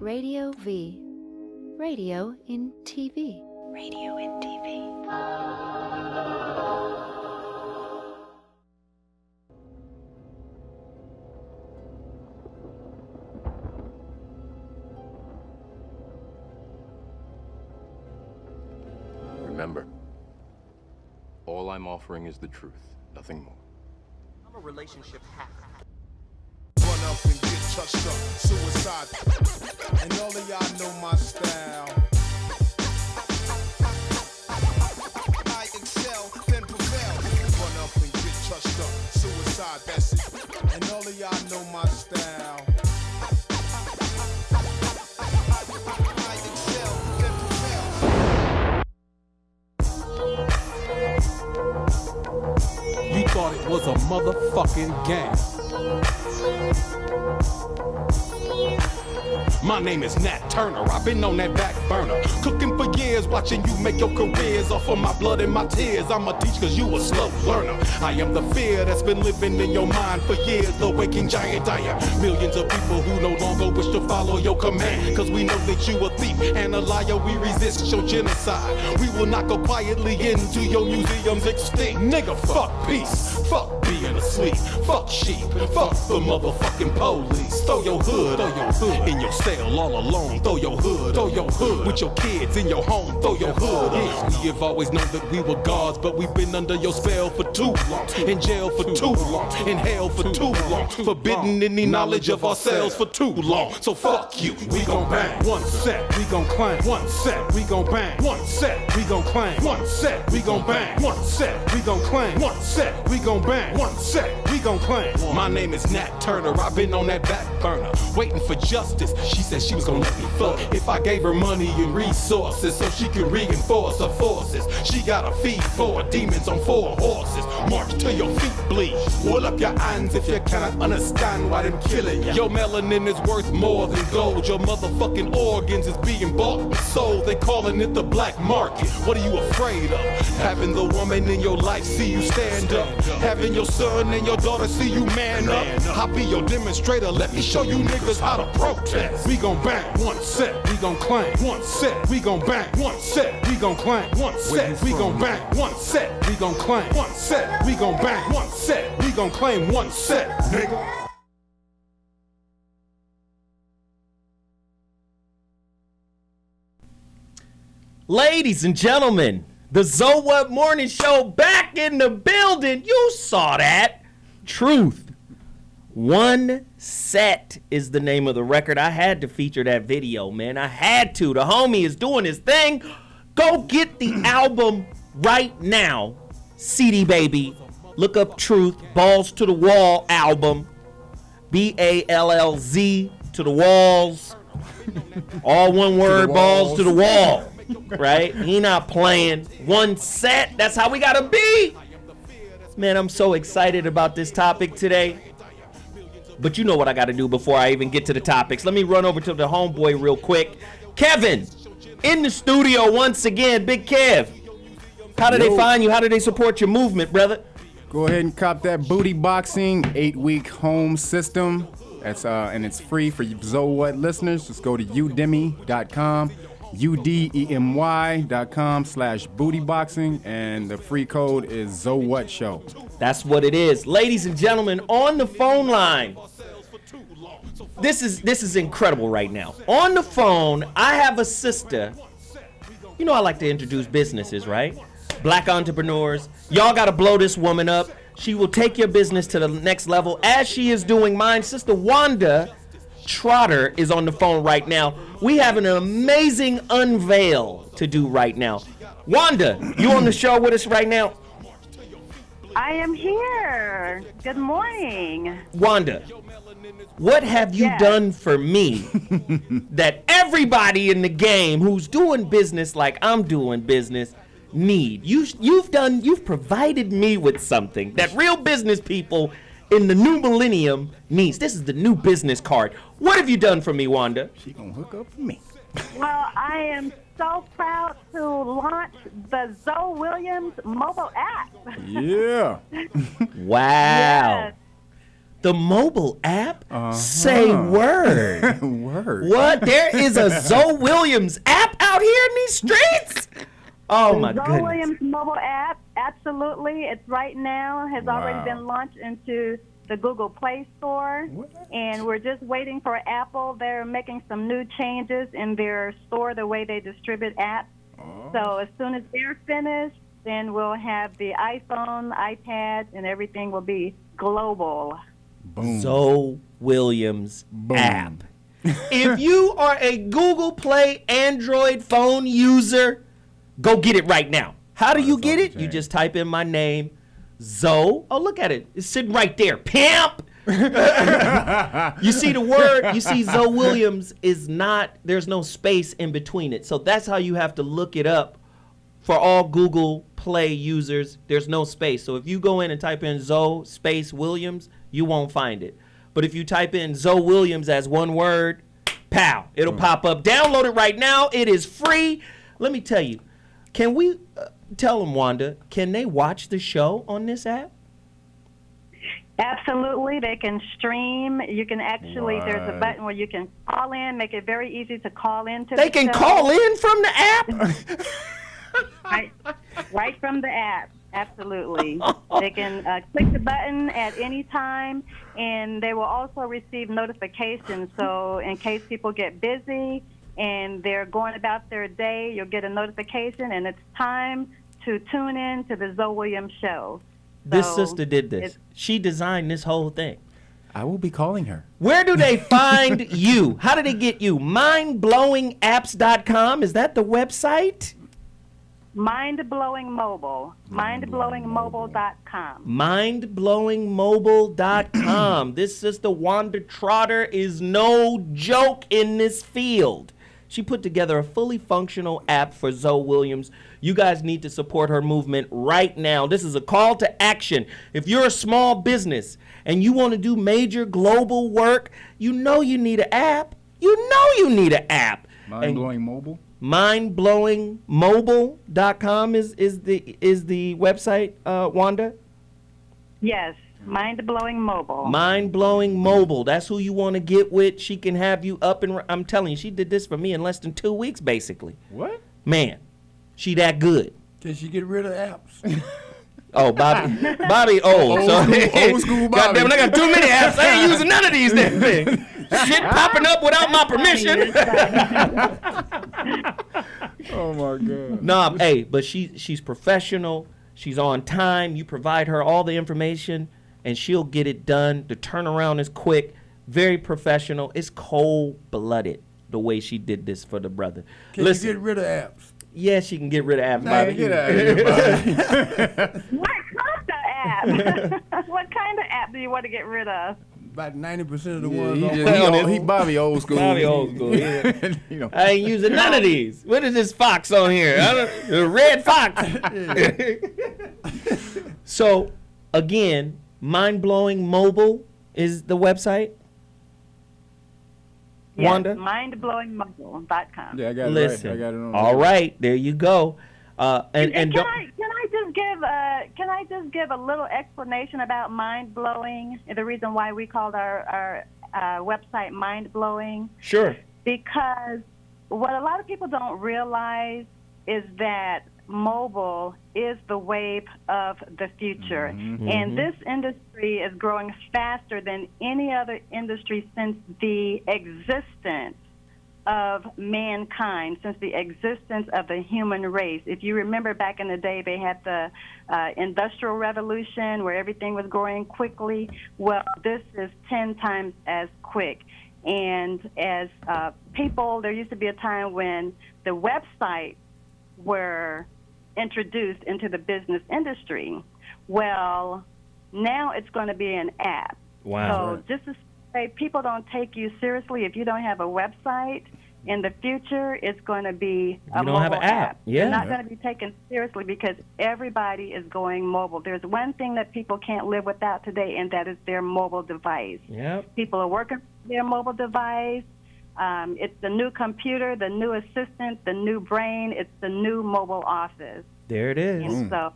Radio V. Radio in TV. Radio in TV. Remember, all I'm offering is the truth, nothing more. I'm a relationship hack. Run up and get touched up, suicide. And all of y'all know my style. I excel, then prevail. Run up and get touched up, suicide, that's it. And all of y'all know my style. I excel, then prevail. You thought it was a motherfucking game. My name is Nat Turner, I've been on that back burner, cooking for years, watching you make your careers off of my blood and my tears. I'ma teach cause you a slow learner. I am the fear that's been living in your mind for years, the waking giant I am. Millions of people who no longer wish to follow your command, cause we know that you a thief and a liar, we resist your genocide. We will not go quietly into your museums extinct. Nigga, fuck peace, fuck being asleep, fuck sheep, fuck the motherfucking police. Throw your hood in your cell all alone. Throw your hood with your kids in your home. Throw your hood up. We have always known that we were gods, but we've been under your spell for too long, in jail for too long, in hell for too long, forbidden any knowledge of ourselves for too long. So fuck you, we gon' bang. One set, we gon' claim. One set, we gon' bang. One set, we gon' claim. One set, we gon' bang. One set, we gon' claim. One set, we gon' bang. One set, we gon' claim. My name is Nat Turner, I've been on that back burner, waiting for justice. She said she was gonna let me flow if I gave her money and resources so she could reinforce her forces. She got a feed for demons on 4 horses. March till your feet bleed. Hold up your hands if you cannot understand why them killing you. Your melanin is worth more than gold. Your motherfucking organs is being bought and sold. They calling it the black market. What are you afraid of? Having the woman in your life see you stand up. Having your son and your daughter see you man up. I'll be your demonstrator. Let me show you niggas how to protest. We gon' bang. One set, we gon' claim. One set, we gon' bang. One set, we gon' claim. One set, we gon' bang. One set, we gon' claim. One set, we gon' bang. One set, we gon' claim. One set, nigga. Ladies and gentlemen, the So What Morning Show back in the building. You saw that. Truth. One Set is the name of the record. I had to feature that video, man. I had to. The homie is doing his thing. Go get the album right now. CD baby. Look up Truth. Balls to the Wall album. BALLZ to the walls. All one word, balls to the wall. Right? He not playing. One Set. That's how we gotta be. Man, I'm so excited about this topic today. But you know what I got to do before I even get to the topics. Let me run over to the homeboy real quick. Kevin, in the studio once again. Big Kev, how do they find you? How do they support your movement, brother? Go ahead and cop that Booty Boxing 8-week home system. That's and it's free for you So What listeners. Just go to udemy.com, udemy.com/bootyboxing, and the free code is So What Show. That's what it is. Ladies and gentlemen, on the phone line. This is incredible right now. On the phone, I have a sister. You know I like to introduce businesses, right? Black entrepreneurs. Y'all got to blow this woman up. She will take your business to the next level as she is doing mine. Sister Wanda Trotter is on the phone right now. We have an amazing unveil to do right now. Wanda, you on the show with us right now? I am here. Good morning. Wanda, what have you done for me that everybody in the game who's doing business like I'm doing business need? You've provided me with something that real business people in the new millennium needs. This is the new business card. What have you done for me, Wanda? She gonna hook up for me. Well, I am so proud to launch the Zoe Williams mobile app. Yeah. Wow. Yes. The mobile app? Say word. Word. word. What? There is a Zoe Williams app out here in these streets? Oh my Zoe goodness. Williams mobile app, absolutely. It's right now, has already been launched into the Google Play Store. What? And we're just waiting for Apple. They're making some new changes in their store, the way they distribute apps. So as soon as they're finished, then we'll have the iPhone, iPad, and everything will be global. Boom. Zoe Williams Boom. app. If you are a Google Play Android phone user, go get it right now. How do you get it? You just type in my name, Zoe. Oh, look at it. It's sitting right there. Pimp. You see the word, you see Zoe Williams is not, there's no space in between it. So that's how you have to look it up for all Google Play users. There's no space. So if you go in and type in Zoe space Williams, you won't find it. But if you type in Zoe Williams as one word, pow, it'll pop up. Download it right now. It is free. Let me tell you, can we tell them, Wanda, can they watch the show on this app? Absolutely. They can stream. You can actually, there's a button where you can call in, make it very easy to call into They the can show. call in from the app? Right from the app. Absolutely. They can click the button at any time, and they will also receive notifications. So in case people get busy and they're going about their day, you'll get a notification, and it's time to tune in to the Zoe Williams show. This So sister did this. it's- She designed this whole thing. I will be calling her. Where do they find you? How do they get you? Mindblowingapps.com. Is that the website? Mind-blowing mobile. Mindblowingmobile.com. Mindblowingmobile.com. This sister Wanda Trotter is no joke in this field. She put together a fully functional app for Zoe Williams. You guys need to support her movement right now. This is a call to action. If you're a small business and you want to do major global work, you know you need an app. You know you need an app. Mind blowing mobile. Mindblowingmobile.com is the website, Wanda? Yes, Mind-blowing mobile. Mind Blowing Mobile. That's who you want to get with. She can have you up and I'm telling you, she did this for me in less than 2 weeks, basically. What? Man, she that good. Can she get rid of apps? Oh, Bobby old. Old school Bobby. Goddamn, I got too many apps. I ain't using none of these damn things. Shit popping up without my permission. Oh my God. Nah, hey, but she's professional. She's on time. You provide her all the information, and she'll get it done. The turnaround is quick, very professional. It's cold-blooded the way she did this for the brother. Can you get rid of apps? Yeah, she can get rid of apps, Nah, Bobby. get out of here, Bobby. What kind of app? What kind of app do you want to get rid of? About 90% of the Yeah, ones he, on just, he Bobby old school. Bobby old school, yeah. You know. I ain't using none of these. What is this fox on here? The red fox. So, again, Mind Blowing Mobile is the website. Yes, Wanda? mindblowingmobile.com. Yeah, I got it Listen. right. I got it on. All right, there you go. And Can don't, I just give a little explanation about mind blowing? The reason why we called our website Mind Blowing, sure. because what a lot of people don't realize is that mobile is the wave of the future, and this industry is growing faster than any other industry since the existence of mankind, since the existence of the human race. If you remember back in the day, they had the Industrial Revolution where everything was growing quickly. Well, this is 10 times as quick. And as people, there used to be a time when the websites were introduced into the business industry. Well, now it's going to be an app. Wow. So just to say, people don't take you seriously if you don't have a website. In the future, it's going to be a You don't have mobile an app. Yeah. You're not going to be taken seriously because everybody is going mobile. There's one thing that people can't live without today, and that is their mobile device. Yep. People are working with their mobile device. It's the new computer, the new assistant, the new brain. It's the new mobile office. There it is. And so,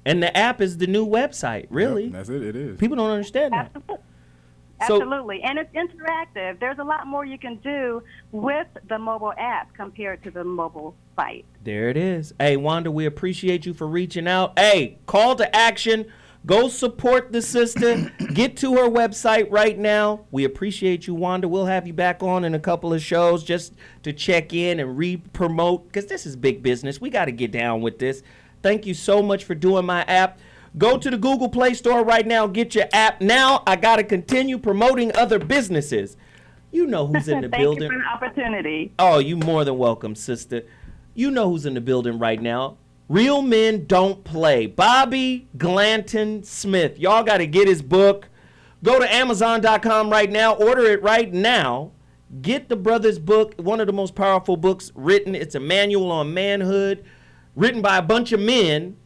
And the app is the new website, really. Yep, that's it. It is. People don't understand that. absolutely. Absolutely. And it's interactive. There's a lot more you can do with the mobile app compared to the mobile site. There it is. Hey, Wanda, we appreciate you for reaching out. Hey, call to action. Go support the sister. Get to her website right now. We appreciate you, Wanda. We'll have you back on in a couple of shows just to check in and re-promote, because this is big business. We got to get down with this. Thank you so much for doing my app. Go to the Google Play Store right now. Get your app. Now I got to continue promoting other businesses. You know who's in the building. Thank you for the opportunity. Oh, you more than welcome, sister. You know who's in the building right now. Real Men Don't Play. Bobby Glanton Smith. Y'all got to get his book. Go to Amazon.com right now. Order it right now. Get the brother's book. One of the most powerful books written. It's a manual on manhood, written by a bunch of men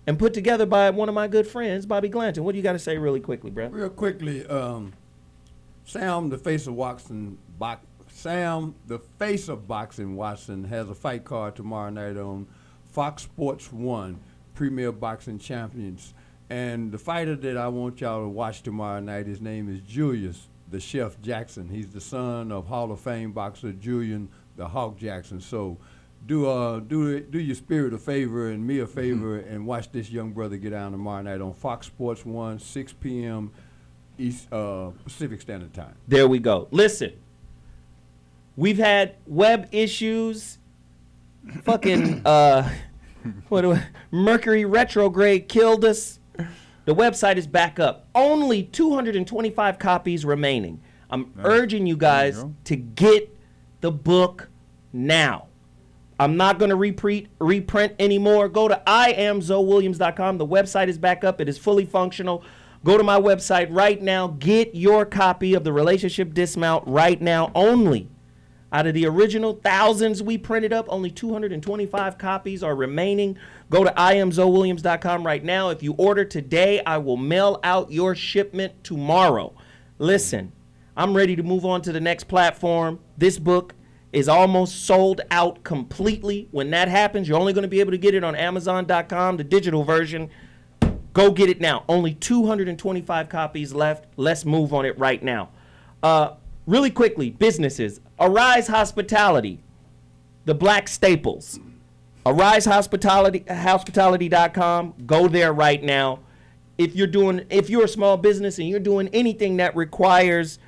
and put together by one of my good friends, Bobby Glanton. What do you got to say really quickly, bro? Real quickly, Sam, the face of boxing, Watson, has a fight card tomorrow night on Fox Sports 1, Premier Boxing Champions. And the fighter that I want y'all to watch tomorrow night, his name is Julius, the Chef Jackson. He's the son of Hall of Fame boxer Julian the Hawk Jackson. So do your spirit a favor and me a favor and watch this young brother get down tomorrow night on Fox Sports 1, 6 p.m. East Pacific Standard Time. There we go. Listen, we've had web issues. Fucking Mercury retrograde killed us. The website is back up. Only 225 copies remaining. I'm urging you guys to get the book now. I'm not going to reprint anymore. Go to IamZoeWilliams.com. The website is back up. It is fully functional. Go to my website right now. Get your copy of The Relationship Dismount right now. Only out of the original thousands we printed up, only 225 copies are remaining. Go to IamZoeWilliams.com right now. If you order today, I will mail out your shipment tomorrow. Listen, I'm ready to move on to the next platform. This book is almost sold out completely. When that happens, you're only going to be able to get it on Amazon.com, the digital version. Go get it now. Only 225 copies left. Let's move on it right now. Really quickly, businesses. Arise Hospitality, the Black Staples. AriseHospitality.com. Go there right now. If you're a small business and you're doing anything that requires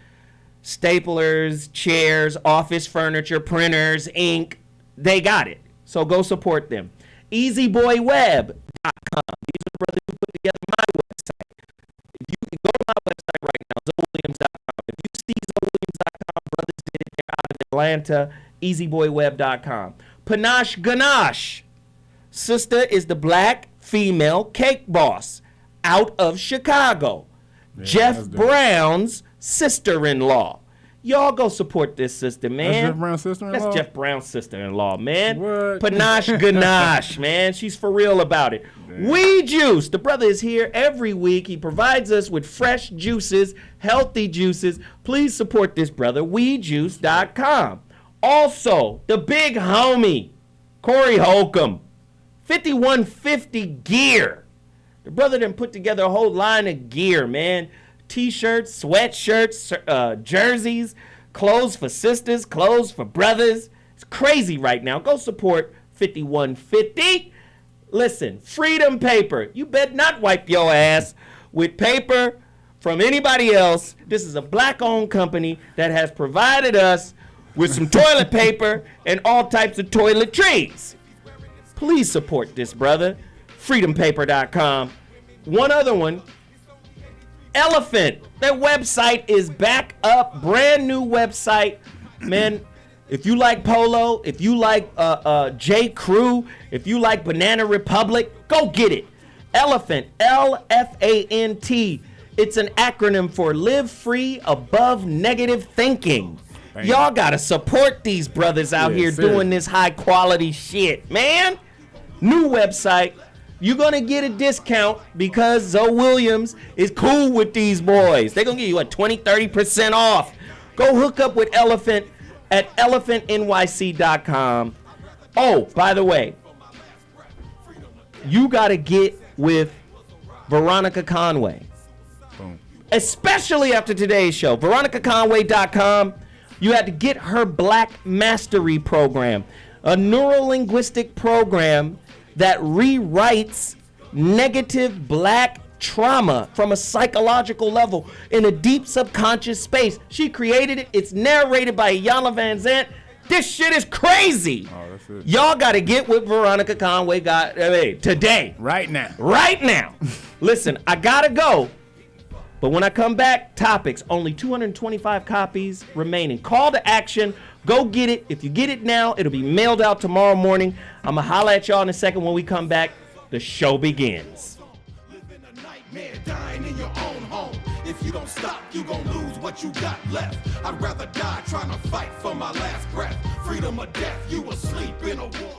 staplers, chairs, office furniture, printers, ink, they got it. So go support them. EasyBoyWeb.com. These are the brothers who put together my website. If you go to my website right now, ZoeWilliams.com. If you see ZoeWilliams.com, brothers did it. They're out of Atlanta. EasyBoyWeb.com. Panache Ganache. Sister is the black female cake boss out of Chicago. Yeah, Jeff Brown's sister-in-law. Y'all go support this sister, man. That's Jeff Brown's sister-in-law? That's Jeff Brown's sister-in-law, man. What? Panache Ganache, man. She's for real about it. Damn. Weed Juice. The brother is here every week. He provides us with fresh juices, healthy juices. Please support this brother, weedjuice.com. Also, the big homie, Corey Holcomb, 5150 Gear. The brother done put together a whole line of gear, man. T-shirts, sweatshirts, jerseys, clothes for sisters, clothes for brothers. It's crazy right now. Go support 5150. Listen, Freedom Paper. You bet not wipe your ass with paper from anybody else. This is a black-owned company that has provided us with some toilet paper and all types of toiletries. Please support this brother. FreedomPaper.com. One other one. Elephant. Their website is back up. Brand new website. Man, if you like Polo, if you like J. Crew, if you like Banana Republic, go get it. Elephant. LFANT. It's an acronym for Live Free Above Negative Thinking. Bam. Y'all gotta support these brothers out here doing this high quality shit, man. New website. You're going to get a discount because Zoe Williams is cool with these boys. They're going to give you, 20-30% off. Go hook up with Elephant at elephantnyc.com. Oh, by the way, you got to get with Veronica Conway. Boom. especially after today's show. VeronicaConway.com. You had to get her Black Mastery program, a neuro-linguistic program that rewrites negative black trauma from a psychological level in a deep subconscious space. She created it. It's narrated by Iyanla Vanzant. This shit is crazy. Oh, that's it. Y'all got to get with Veronica Conway today. Right now. Right now. Listen, I got to go. But when I come back, topics, only 225 copies remaining. Call to action. Go get it. If you get it now, it'll be mailed out tomorrow morning. I'm going to holler at y'all in a second when we come back. The show begins. Living a nightmare, dying in your own home. If you don't stop, you gon' lose what you got left. I'd rather die trying to fight for my last breath. Freedom or death, you asleep in a war.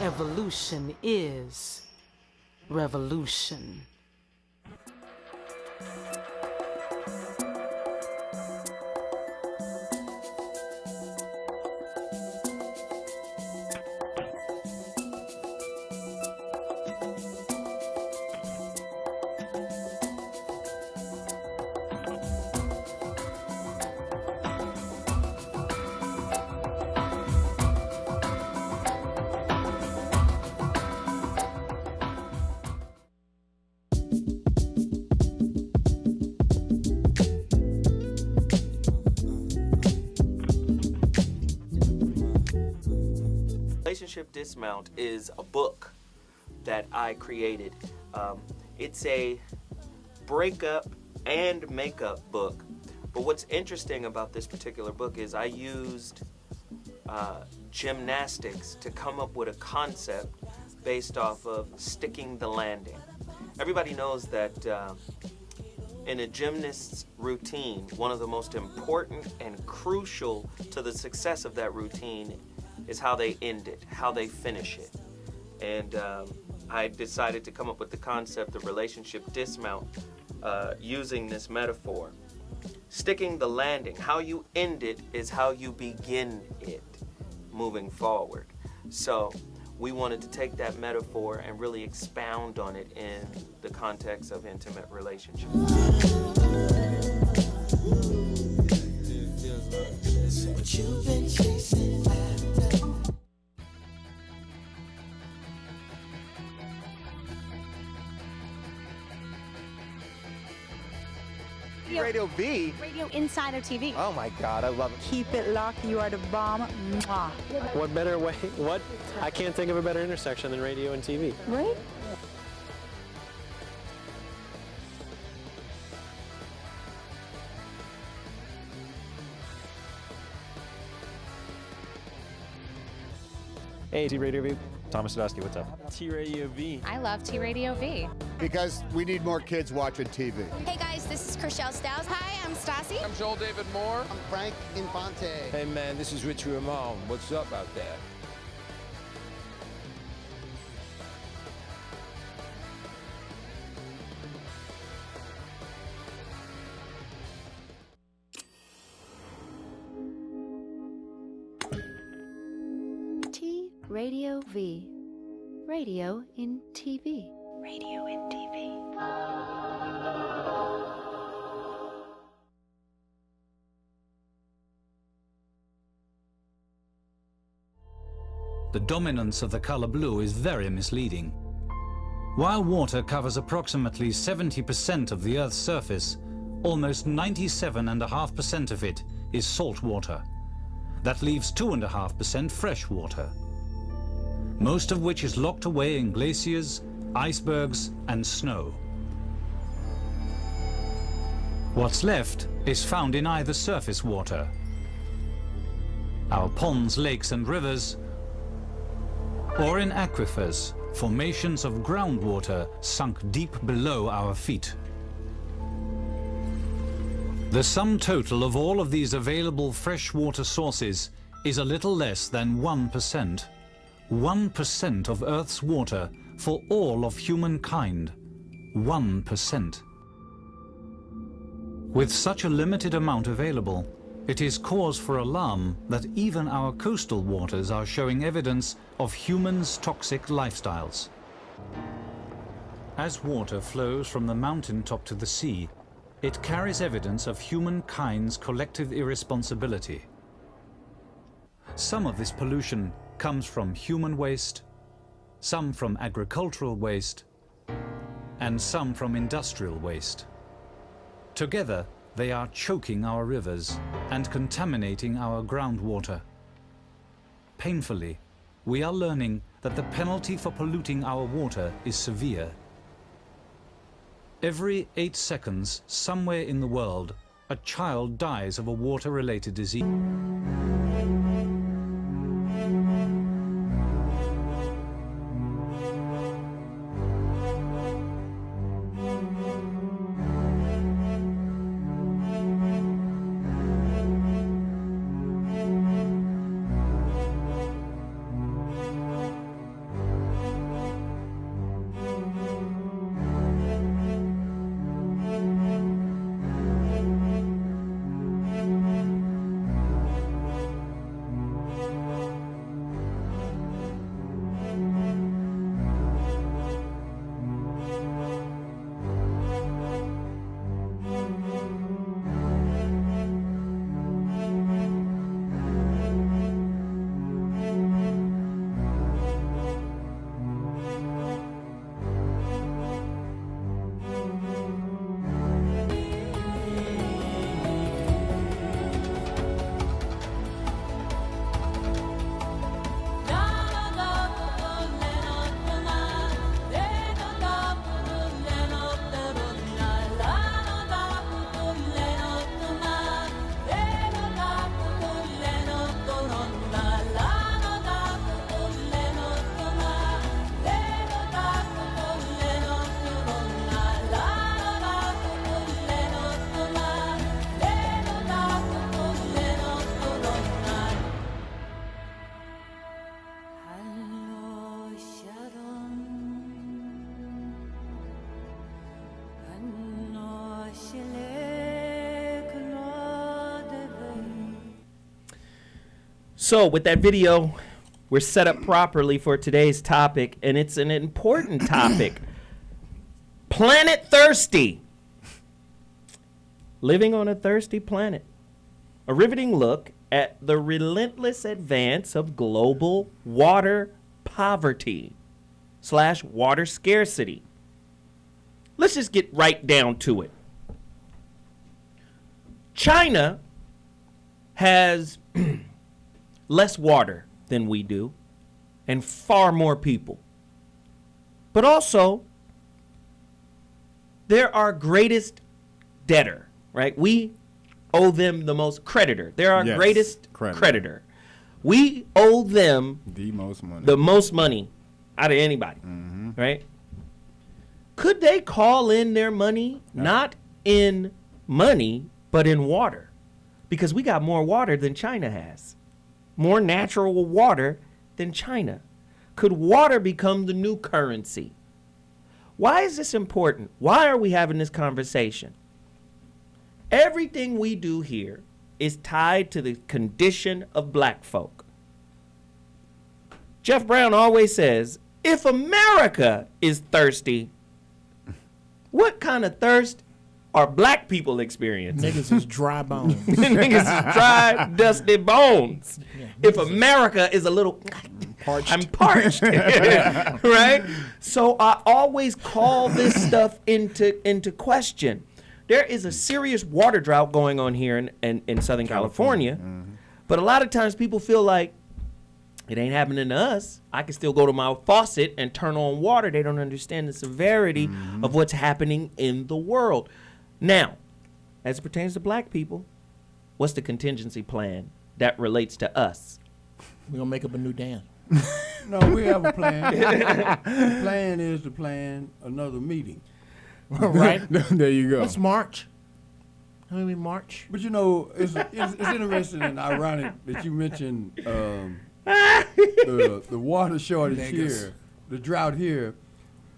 Evolution is revolution. Relationship Dismount is a book that I created. It's a breakup and makeup book. But what's interesting about this particular book is I used gymnastics to come up with a concept based off of sticking the landing. Everybody knows that in a gymnast's routine, one of the most important and crucial to the success of that routine is how they end it, how they finish it. And I decided to come up with the concept of relationship dismount using this metaphor. Sticking the landing, how you end it is how you begin it moving forward. So we wanted to take that metaphor and really expound on it in the context of intimate relationships. What you've been chasing after. Radio V. Radio Insider TV. Oh my God, I love it. Keep it locked. You are the bomb. Mwah. What better way? What? I can't think of a better intersection than radio and TV. Right? Hey, T Radio V. Thomas Sadowski, what's up? T Radio V. I love T Radio V. Because we need more kids watching TV. Hey guys, this is Chriselle Stiles. Hi, I'm Stassi. I'm Joel David Moore. I'm Frank Infante. Hey man, this is Rich Ramon. What's up out there? Radio V. Radio in TV. Radio in TV. The dominance of the color blue is very misleading. While water covers approximately 70% of the Earth's surface, almost 97.5% of it is salt water. That leaves 2.5% fresh water, most of which is locked away in glaciers, icebergs, and snow. What's left is found in either surface water, our ponds, lakes, and rivers, or in aquifers, formations of groundwater sunk deep below our feet. The sum total of all of these available freshwater sources is a little less than 1%. 1% of Earth's water for all of humankind. 1%. With such a limited amount available, it is cause for alarm that even our coastal waters are showing evidence of humans' toxic lifestyles. As water flows from the mountaintop to the sea, it carries evidence of humankind's collective irresponsibility. Some of this pollution comes from human waste, some from agricultural waste, and some from industrial waste. Together, they are choking our rivers and contaminating our groundwater. Painfully, we are learning that the penalty for polluting our water is severe. Every 8 seconds, somewhere in the world, a child dies of a water-related disease. So with that video, we're set up properly for today's topic, and it's an important topic. Planet thirsty. Living on a thirsty planet. A riveting look at the relentless advance of global water poverty / water scarcity. Let's just get right down to it. China has less water than we do and far more people. But also, they're our greatest debtor, right? We owe them the most creditor. They're our greatest creditor. We owe them the most money out of anybody, right? Could they call in their money, not in money, but in water? Because we got more water than China has. More natural water than China. Could water become the new currency? Why is this important? Why are we having this conversation? Everything we do here is tied to the condition of black folk. Jeff Brown always says, if America is thirsty, what kind of thirst are black people experiencing? Niggas is dry bones. Niggas is dry, dusty bones. If America is a little parched. I'm parched. Right? So I always call this stuff into question. There is a serious water drought going on here in Southern California. But a lot of times people feel like it ain't happening to us. I can still go to my faucet and turn on water. They don't understand the severity of what's happening in the world. Now, as it pertains to black people, what's the contingency plan that relates to us? We're going to make up a new dance. No, we have a plan. The plan is to plan another meeting. Right? There you go. Let's march. How many march? But you know, it's interesting and ironic that you mentioned the water shortage here, the drought here.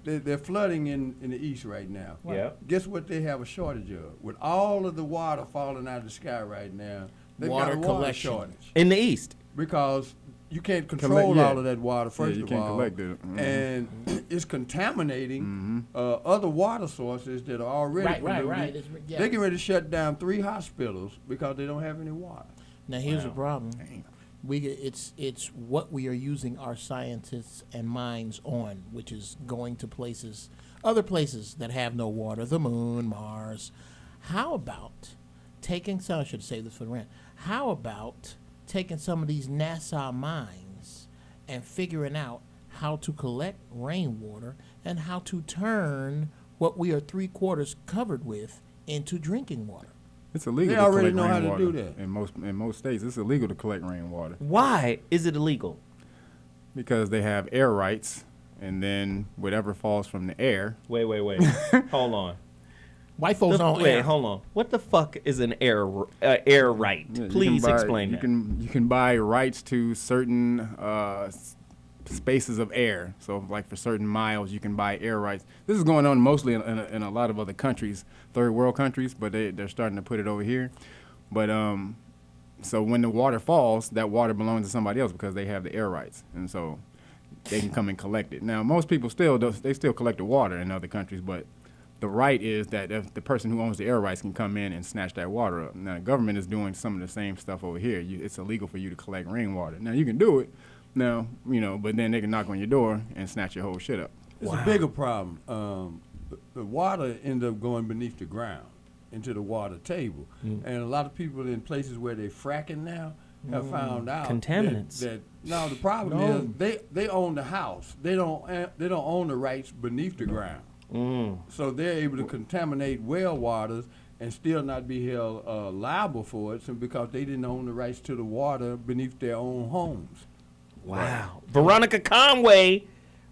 They're flooding in the east right now. Yeah. Guess what they have a shortage of? With all of the water falling out of the sky right now, they've got a water shortage. In the east. Because you can't control all of that water, first you of can't all. collect it. And it's contaminating other water sources that are already polluted. Right. They're getting ready to shut down 3 hospitals because they don't have any water. Now here's the problem. It's what we are using our scientists and minds on, which is going to places, other places that have no water, the moon, Mars. How about taking some? I should save this for the rant. How about taking some of these NASA minds and figuring out how to collect rainwater and how to turn what we are 3/4 covered with into drinking water? It's illegal. They already to know collect how to rainwater. do that. In most states, it's illegal to collect rainwater Why is it illegal? because they have air rights, and then whatever falls from the air. Wait. Hold on. White folks on Wait, air. hold on. What the fuck is an air right? Yeah, Please explain you that. You can buy rights to certain spaces of air. So, like for certain miles, you can buy air rights. This is going on mostly in a lot of other countries, third world countries, but they're starting to put it over here. But so when the water falls, that water belongs to somebody else because they have the air rights, and so they can come and collect it. Now, most people still collect the water in other countries, but the right is that if the person who owns the air rights can come in and snatch that water up. Now, the government is doing some of the same stuff over here. It's illegal for you to collect rainwater. Now, you can do it now, but then they can knock on your door and snatch your whole shit up. It's a bigger problem. The water ends up going beneath the ground into the water table. And a lot of people in places where they're fracking now have found out Contaminants. that now the problem is they own the house. They don't own the rights beneath the ground. So they're able to contaminate well waters and still not be held liable for it because they didn't own the rights to the water beneath their own homes. Wow. Veronica Conway,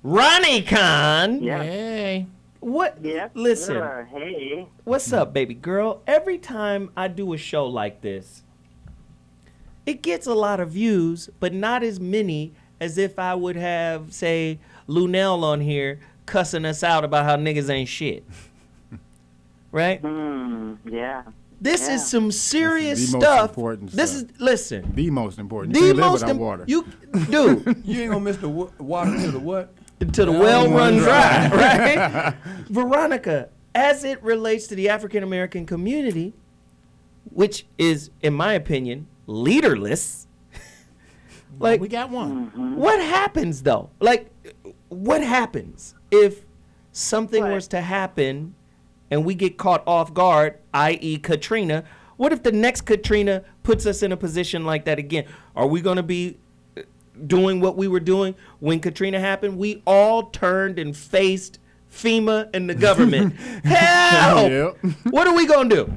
Ronnie Con. Yeah. Hey. What? Yeah. Listen. Hey. What's up, baby girl? Every time I do a show like this, it gets a lot of views, but not as many as if I would have, say, Lunel on here cussing us out about how niggas ain't shit. Right? Yeah. This is some serious the most stuff. important This stuff. is listen. The most important. The You can't live most without water. You dude. You ain't gonna miss the water to the what? To the well run dry, right? Veronica, as it relates to the African American community, which is, in my opinion, leaderless. Like, we got one. What happens though? Like, what happens if something was to happen and we get caught off guard, i.e. Katrina? What if the next Katrina puts us in a position like that again? Are we going to be doing what we were doing when Katrina happened? We all turned and faced FEMA and the government. Help! Yep. What are we going to do?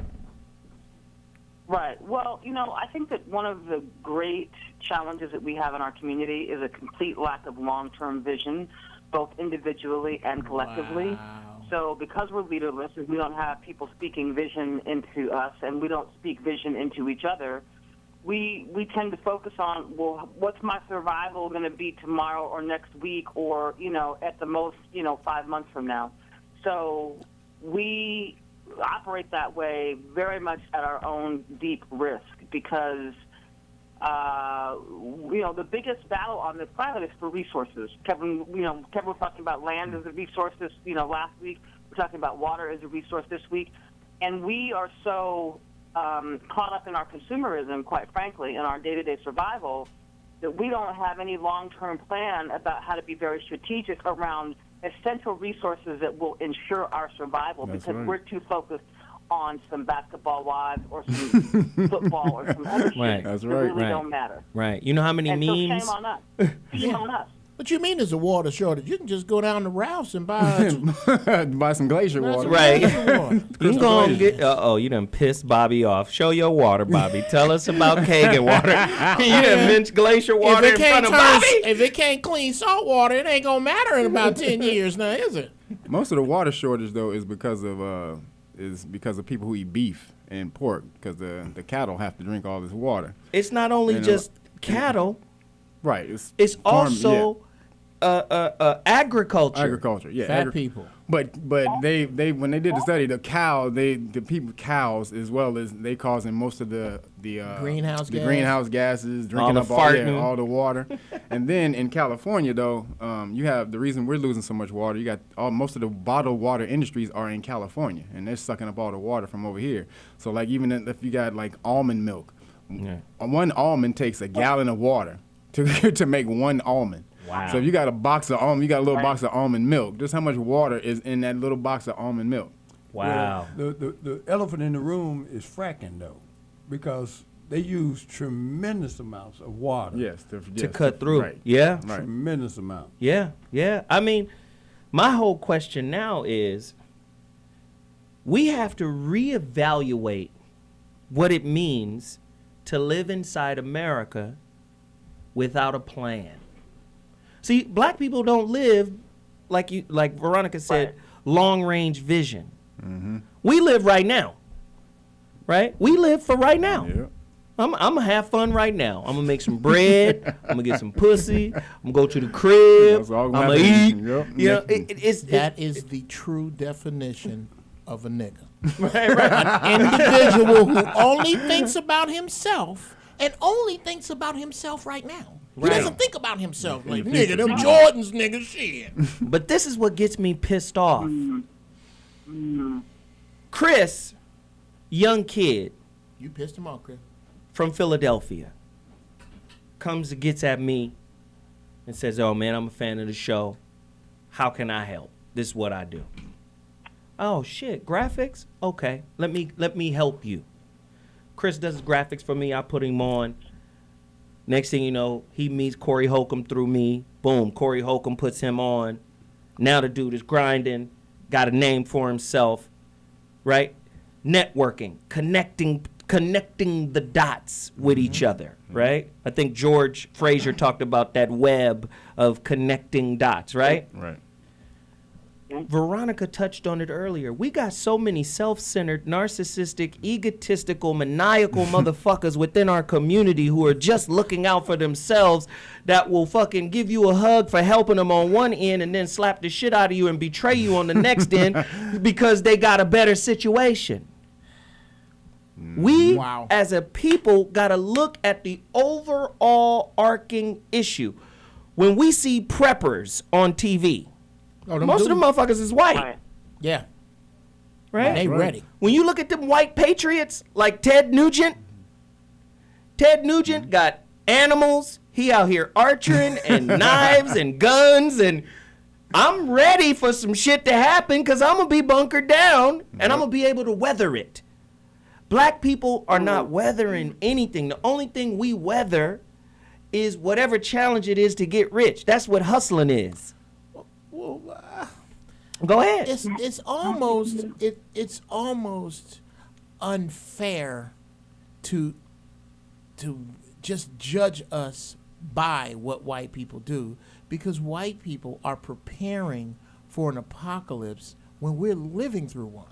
Right. Well, I think that one of the great challenges that we have in our community is a complete lack of long-term vision, both individually and collectively. Wow. So because we're leaderless and we don't have people speaking vision into us and we don't speak vision into each other, we tend to focus on, well, what's my survival going to be tomorrow or next week or, at the most, 5 months from now. So we operate that way very much at our own deep risk because The biggest battle on this planet is for resources. Kevin was talking about land as a resource last week. We're talking about water as a resource this week. And we are so caught up in our consumerism, quite frankly, in our day-to-day survival, that we don't have any long-term plan about how to be very strategic around essential resources that will ensure our survival. That's because right. we're too focused on some basketball wives or some football or some other shit Right. That's that right. really Right. don't matter. Right. You know how many And so memes? shame on us. Shame on us. What you mean there's a water shortage? You can just go down to Ralph's and buy Buy some glacier water. Right. glacier water. You can go and get. You done pissed Bobby off. Show your water, Bobby. Tell us about Kagan water. You done minced glacier water in front of Bobby. If it can't clean salt water, it ain't gonna matter in about 10 years now, is it? Most of the water shortage though is because of people who eat beef and pork, because the cattle have to drink all this water. It's not only And, just cattle. Right. It's farm- also agriculture. Agriculture, yeah. Fat people. But they when they did the study, the cows as well as they causing most of the Greenhouse gas. greenhouse gases, All drinking the up farting. all the water. And then in California though, you have the reason we're losing so much water. You got most of the bottled water industries are in California, and they're sucking up all the water from over here. So like even if you got like almond milk, one almond takes a gallon of water to make one almond. Wow. So if you got a box of almond, you got a little box of almond milk. Just how much water is in that little box of almond milk? Wow. Well, the elephant in the room is fracking, though, because they use tremendous amounts of water. Yes. To cut through. Right. Yeah. Right. Tremendous amount. Yeah. Yeah. I mean, my whole question now is we have to reevaluate what it means to live inside America without a plan. See, black people don't live like Veronica said, long range vision. Mm-hmm. We live right now. Right? We live for right now. Yeah. I'm gonna have fun right now. I'm gonna make some bread. I'm gonna get some pussy. I'm gonna go to the crib. That's all I'm gonna gonna eat. happen. Yep. You know, That is the true definition of a nigga. right. An individual who only thinks about himself and only thinks about himself right now. He doesn't think about himself like, nigga, them Jordans, nigga, shit. But this is what gets me pissed off. Chris, young kid You pissed him off, Chris. from Philadelphia, comes and gets at me and says, "Oh man, I'm a fan of the show. How can I help? This is what I do." Oh shit, graphics? Okay, let me help you. Chris does his graphics for me. I put him on. Next thing you know, he meets Corey Holcomb through me. Boom, Corey Holcomb puts him on. Now the dude is grinding, got a name for himself, right? Networking, connecting the dots with each other, right? I think George Fraser talked about that web of connecting dots, right? Right. Veronica touched on it earlier. We got so many self-centered, narcissistic, egotistical, maniacal motherfuckers within our community who are just looking out for themselves that will fucking give you a hug for helping them on one end and then slap the shit out of you and betray you on the next end because they got a better situation. We, as a people, got to look at the overall arcing issue. When we see preppers on TV, most of them motherfuckers is white. Yeah. Right? They ready. When you look at them white patriots like Ted Nugent got animals. He out here archering and knives and guns, and I'm ready for some shit to happen because I'm going to be bunkered down and I'm going to be able to weather it. Black people are not weathering anything. The only thing we weather is whatever challenge it is to get rich. That's what hustling is. Go ahead. It's almost unfair to just judge us by what white people do, because white people are preparing for an apocalypse when we're living through one.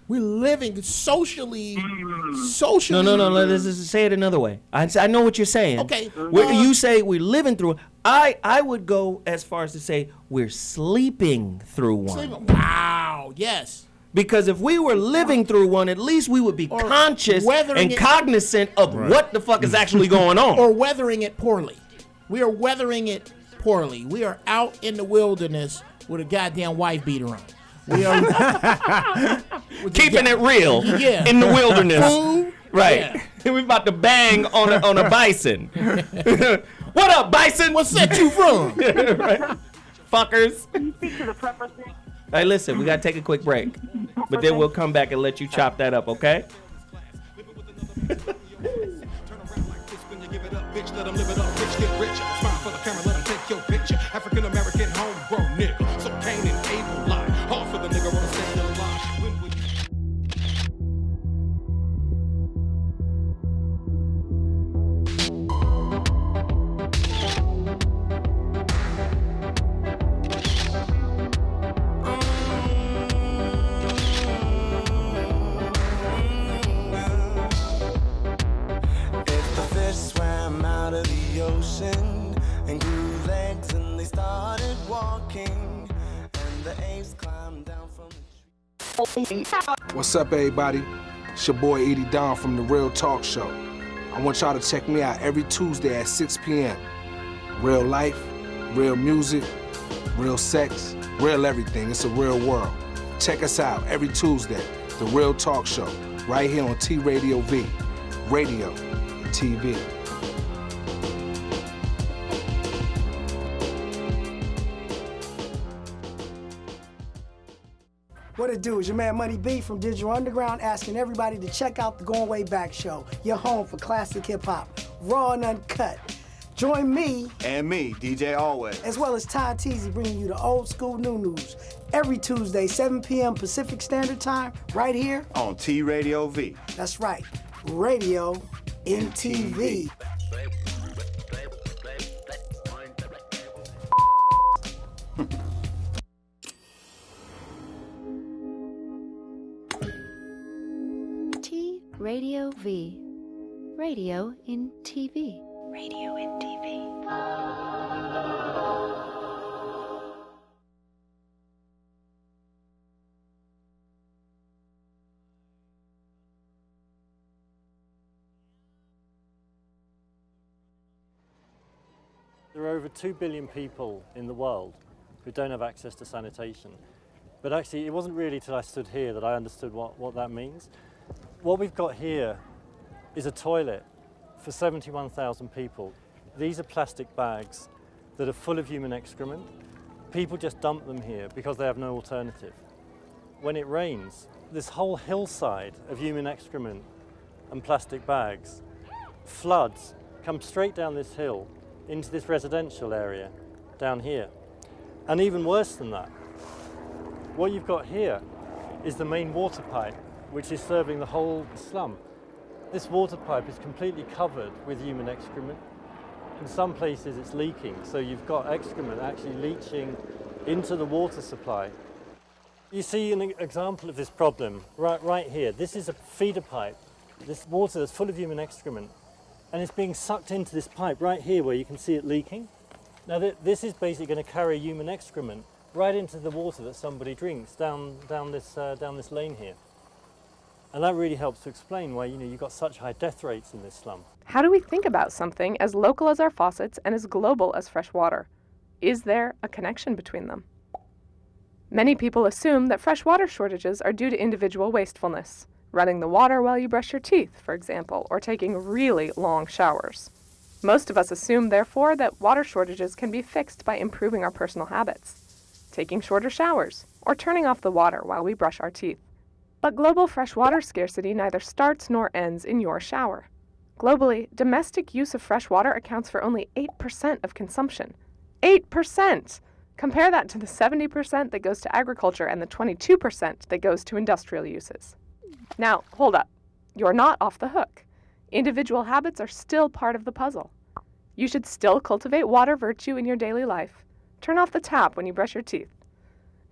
We're living socially. No. Let's just say it another way. I know what you're saying. Okay. You say we're living through it. I would go as far as to say we're sleeping through one. Wow. Yes. Because if we were living through one, at least we would be conscious and cognizant of what the fuck is actually going on. Or weathering it poorly. We are weathering it poorly. We are out in the wilderness with a goddamn wife beater on. We are keeping it real in the wilderness. Food, right. Yeah. We about to bang on a bison. What up, bison? What set you from? Right. Fuckers. Can you speak to the preferences? Hey, listen, we gotta take a quick break, but then we'll come back and let you chop that up, okay? Bitch, let them live it up, rich get richer. Smile for the camera, let them take your picture. African American homegrown nigga. So Cain and Abel lie. Hard for the nigga on the stand in line. When will you... ocean and grew legs and they started walking and the apes climbed down from the tree. What's up, everybody? It's your boy Edie Don from The Real Talk Show. I want y'all to check me out every Tuesday at 6 p.m. Real life, real music, real sex, real everything. It's a real world. Check us out every Tuesday, The Real Talk Show, right here on T Radio V, radio and TV. What it do? Is your man Money B from Digital Underground asking everybody to check out the Going Way Back Show, your home for classic hip-hop, raw and uncut. Join me and me, DJ Always, as well as Ty Teasy, bringing you the old school new news every Tuesday, 7 p.m. Pacific Standard Time, right here on T Radio V. That's right, radio in TV. Radio V. Radio in TV. Radio in TV. There are over 2 billion people in the world who don't have access to sanitation. But actually, it wasn't really till I stood here that I understood what that means. What we've got here is a toilet for 71,000 people. These are plastic bags that are full of human excrement. People just dump them here because they have no alternative. When it rains, this whole hillside of human excrement and plastic bags floods, come straight down this hill into this residential area down here. And even worse than that, what you've got here is the main water pipe which is serving the whole slum. This water pipe is completely covered with human excrement. In some places it's leaking, so you've got excrement actually leaching into the water supply. You see an example of this problem right here. This is a feeder pipe, this water that's full of human excrement, and it's being sucked into this pipe right here where you can see it leaking. Now this is basically going to carry human excrement right into the water that somebody drinks down this lane here. And that really helps to explain why you've got such high death rates in this slum. How do we think about something as local as our faucets and as global as fresh water? Is there a connection between them? Many people assume that fresh water shortages are due to individual wastefulness, running the water while you brush your teeth, for example, or taking really long showers. Most of us assume, therefore, that water shortages can be fixed by improving our personal habits, taking shorter showers, or turning off the water while we brush our teeth. But global freshwater scarcity neither starts nor ends in your shower. Globally, domestic use of fresh water accounts for only 8% of consumption. 8%! Compare that to the 70% that goes to agriculture and the 22% that goes to industrial uses. Now, hold up. You're not off the hook. Individual habits are still part of the puzzle. You should still cultivate water virtue in your daily life. Turn off the tap when you brush your teeth.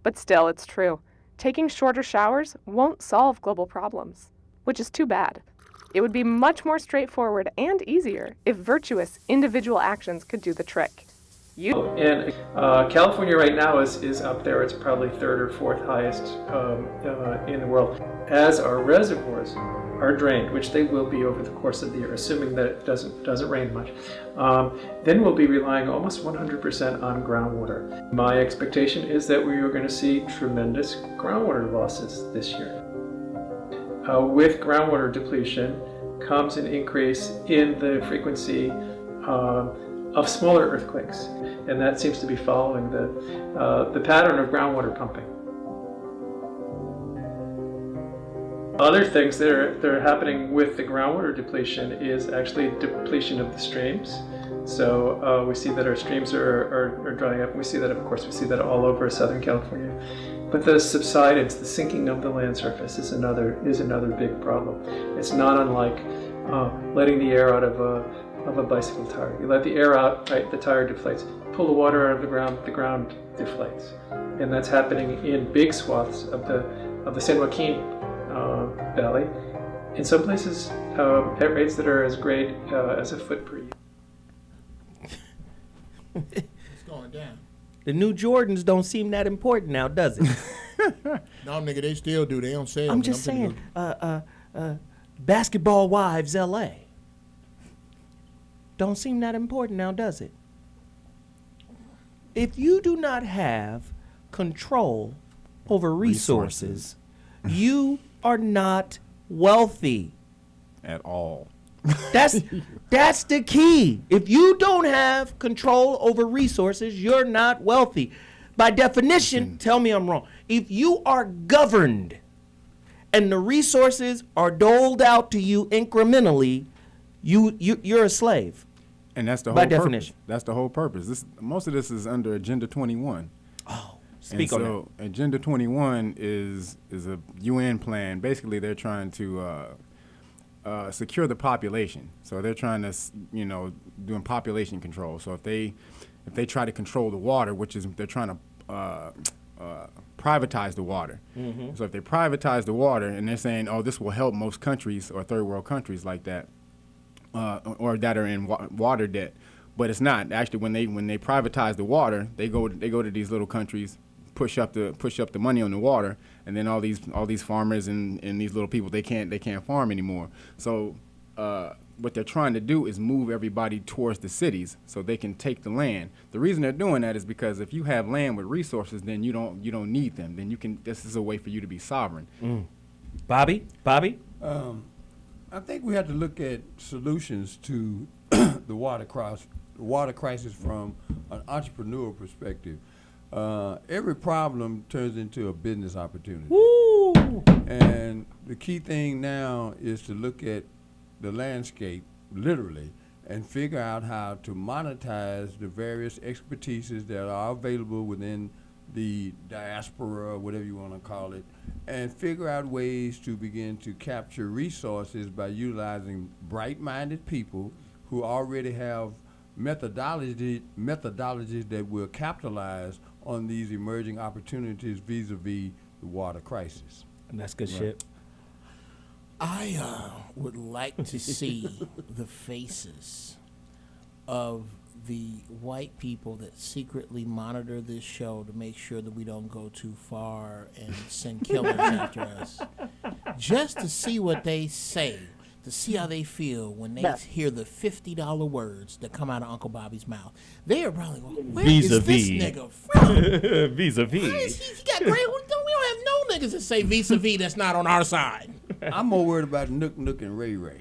But still, it's true. Taking shorter showers won't solve global problems, which is too bad. It would be much more straightforward and easier if virtuous individual actions could do the trick. And California right now is up there. It's probably third or fourth highest in the world. As our reservoirs are drained, which they will be over the course of the year, assuming that it doesn't rain much, then we'll be relying almost 100% on groundwater. My expectation is that we are going to see tremendous groundwater losses this year. With groundwater depletion comes an increase in the frequency of smaller earthquakes, and that seems to be following the pattern of groundwater pumping. Other things that are happening with the groundwater depletion is actually depletion of the streams. So we see that our streams are drying up. We see that, of course, we see that all over Southern California. But the subsidence, the sinking of the land surface is another big problem. It's not unlike letting the air out of a bicycle tire. You let the air out, right, the tire deflates. Pull the water out of the ground deflates. And that's happening in big swaths of the San Joaquin Valley. In some places, at rates that are as great as a foot per year. It's going down. The new Jordans don't seem that important now, does it? No, nigga, they still do. They don't sell. I'm just saying, Basketball Wives L.A. don't seem that important now, does it? If you do not have control over resources, you are not wealthy. At all. That's the key. If you don't have control over resources, you're not wealthy. By definition, tell me I'm wrong. If you are governed and the resources are doled out to you incrementally, you're a slave. And that's the whole by purpose. definition. That's the whole purpose. Most of this is under Agenda 21. Oh, speak on so Agenda 21 is a UN plan. Basically, they're trying to secure the population. So they're trying to, doing population control. So if they try to control the water, which is they're trying to privatize the water. Mm-hmm. So if they privatize the water, and they're saying, oh, this will help most countries or third world countries like that, or that are in water debt, but it's not. Actually, when they privatize the water, they go to these little countries, push up the money on the water, and then all these farmers and these little people they can't farm anymore. So what they're trying to do is move everybody towards the cities so they can take the land. The reason they're doing that is because if you have land with resources, then you don't need them. Then you can. This is a way for you to be sovereign. Mm. Bobby. I think we have to look at solutions to the water crisis from an entrepreneurial perspective. Every problem turns into a business opportunity. Woo! And the key thing now is to look at the landscape, literally, and figure out how to monetize the various expertises that are available within the diaspora, whatever you want to call it, and figure out ways to begin to capture resources by utilizing bright-minded people who already have methodologies that will capitalize on these emerging opportunities vis-a-vis the water crisis. And that's good shit. I would like to see the faces of the white people that secretly monitor this show to make sure that we don't go too far and send killers after us. Just to see what they say, to see how they feel when they hear the $50 words that come out of Uncle Bobby's mouth. They are probably going, where is this nigga from? Vis-a-vis. He got great. We don't have no niggas that say vis-a-vis that's not on our side. I'm more worried about Nook and Ray Ray.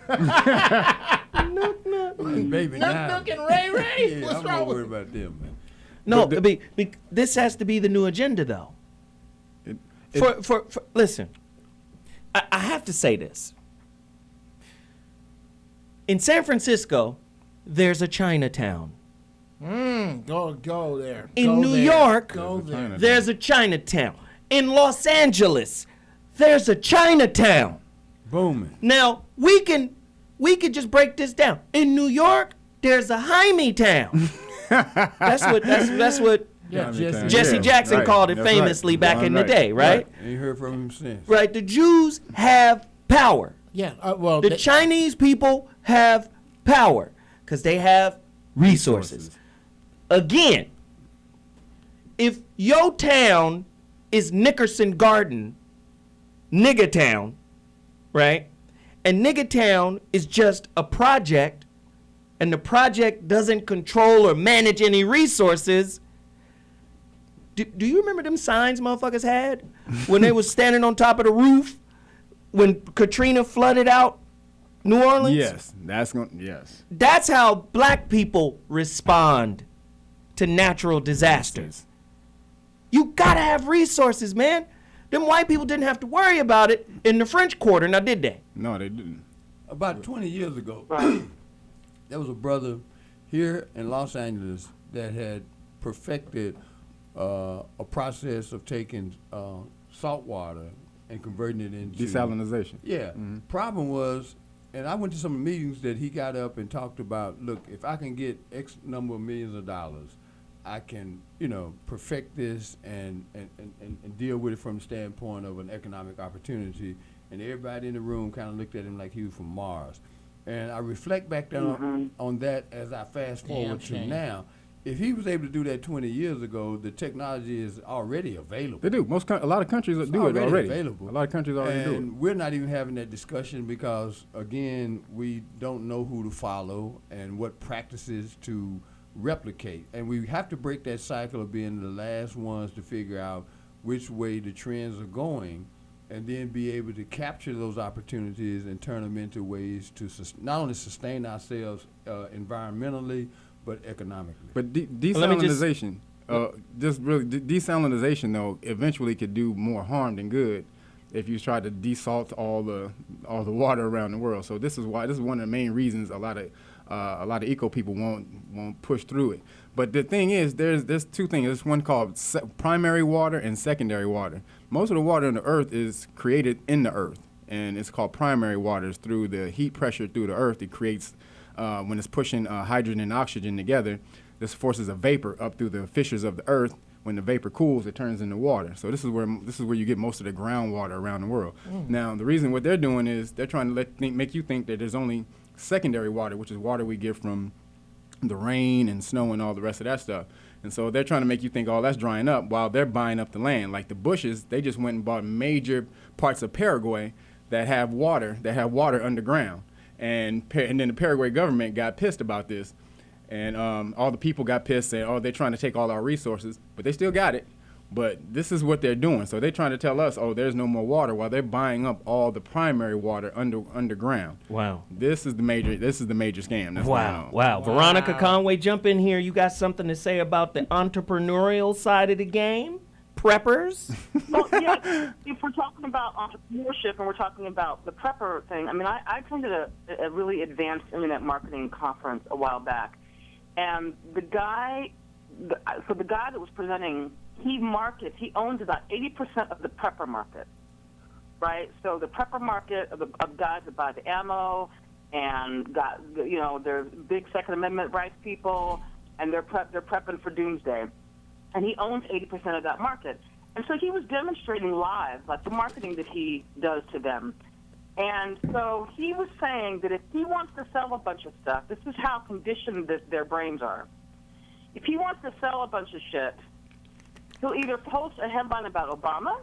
Nook, baby Nook and Ray Ray? Yeah, What's I'm wrong more with worried about them, man. No, this has to be the new agenda, though. For listen, I have to say this. In San Francisco, there's a Chinatown. Go there. In New York, there's a Chinatown. In Los Angeles, there's a Chinatown. Booming. Now, we can just break this down. In New York, there's a Jaime Town. That's what Jesse Jackson called it famously back in the day, right? Ain't heard from him since. Right. The Jews have power. Yeah. Well, the Chinese people have power because they have resources. again, if your town is Nickerson Garden, Nigga Town, right? And Nigga Town is just a project, and the project doesn't control or manage any resources. Do you remember them signs motherfuckers had when they was standing on top of the roof when Katrina flooded out New Orleans? Yes, yes. That's how black people respond to natural disasters. You gotta have resources, man. Them white people didn't have to worry about it in the French Quarter, now did they? No, they didn't. About 20 years ago, there was a brother here in Los Angeles that had perfected a process of taking salt water and converting it into desalinization. Yeah. Mm-hmm. Problem was, and I went to some meetings that he got up and talked about, look, if I can get X number of millions of dollars, I can, perfect this and deal with it from the standpoint of an economic opportunity. And everybody in the room kind of looked at him like he was from Mars. And I reflect back down on that as I fast forward to now. If he was able to do that 20 years ago, the technology is already available. They do. A lot of countries do it already. Available. A lot of countries already do it. And we're not even having that discussion because, again, we don't know who to follow and what practices to replicate. And we have to break that cycle of being the last ones to figure out which way the trends are going, and then be able to capture those opportunities and turn them into ways to not only sustain ourselves environmentally, but economically. But desalinization, desalinization though, eventually could do more harm than good if you try to desalt all the water around the world. So this is one of the main reasons a lot of eco people won't push through it. But the thing is, there's two things. There's one called primary water and secondary water. Most of the water in the earth is created in the earth, and it's called primary water. It's through the heat pressure through the earth. It creates, when it's pushing hydrogen and oxygen together, this forces a vapor up through the fissures of the earth. When the vapor cools, it turns into water. So this is where you get most of the groundwater around the world. Now, the reason what they're doing is they're trying to make you think that there's only secondary water, which is water we get from the rain and snow and all the rest of that stuff. And so they're trying to make you think, oh, that's drying up, while they're buying up the land. Like the Bushes, they just went and bought major parts of Paraguay that have water underground. And then the Paraguay government got pissed about this. And all the people got pissed, saying, oh, they're trying to take all our resources, but they still got it. But this is what they're doing. So they're trying to tell us, oh, there's no more water, while they're buying up all the primary water underground. Wow. This is the major scam. That's Wow. Veronica Conway, jump in here. You got something to say about the entrepreneurial side of the game? Preppers? Well, yeah, if we're talking about entrepreneurship and we're talking about the prepper thing, I mean, I attended a really advanced internet marketing conference a while back. And the guy that was presenting, he owns about 80% of the prepper market, right? So the prepper market of guys that buy the ammo and they're big Second Amendment rights people, and they're prepping for doomsday. And he owns 80% of that market. And so he was demonstrating live, like the marketing that he does to them. And so he was saying that if he wants to sell a bunch of stuff, this is how conditioned their brains are. If he wants to sell a bunch of shit, he'll either post a headline about Obama,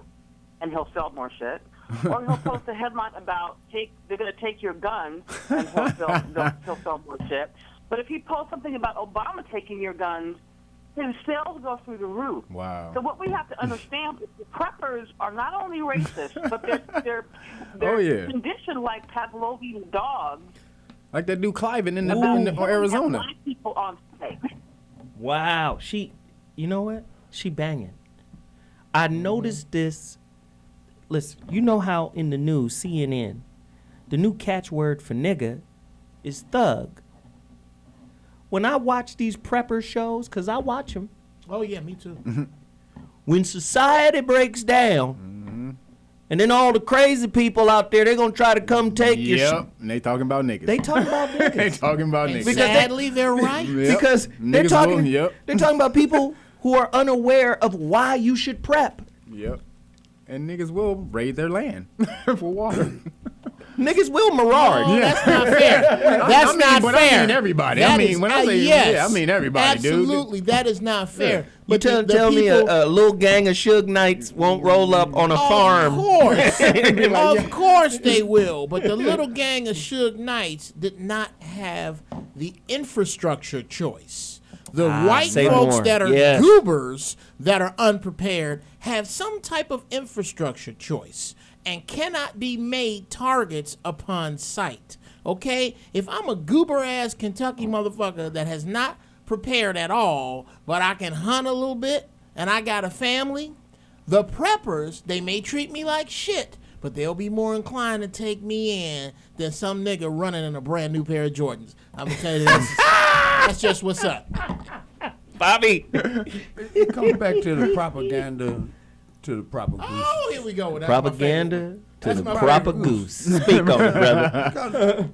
and he'll sell more shit, or he'll post a headline about they're going to take your guns, and he'll sell more shit. But if he posts something about Obama taking your guns, his sales go through the roof. Wow. So what we have to understand is the preppers are not only racist, but they're conditioned like Pavlovian dogs. Like that dude Cliven in Arizona. Black people on stake. Wow. You know what? She banging. I noticed this. Listen, you know how in the news, CNN, the new catchword for nigga is thug. When I watch these prepper shows, because I watch them. Oh, yeah, me too. When society breaks down, and then all the crazy people out there, they're going to try to come take your shit. Yep, and they talking about niggas. They talking about niggas. They talking about niggas. Sadly, they're right. Because they're talking about people who are unaware of why you should prep. Yep. And niggas will raid their land for water. Niggas will mirage. No, that's not fair. That's not but fair. I mean everybody. That I mean, is- when I say yes, yeah, I mean everybody, dude. Absolutely, that is not fair. You But tell me a little gang of Suge Knights won't roll up on a farm. Of course. Of course they will. But the little gang of Suge Knights did not have the infrastructure choice. The white say folks more. that are Yes. goobers, that are unprepared, have some type of infrastructure choice and cannot be made targets upon sight. Okay? If I'm a goober-ass Kentucky motherfucker that has not prepared at all, but I can hunt a little bit and I got a family, the preppers, they may treat me like shit, but they'll be more inclined to take me in than some nigga running in a brand new pair of Jordans. I'm gonna tell you that's just what's up. Bobby. It comes back to the propaganda, to the proper goose. Oh, here we go. That's Propaganda to the my proper favorite goose. Speak on it, brother. Because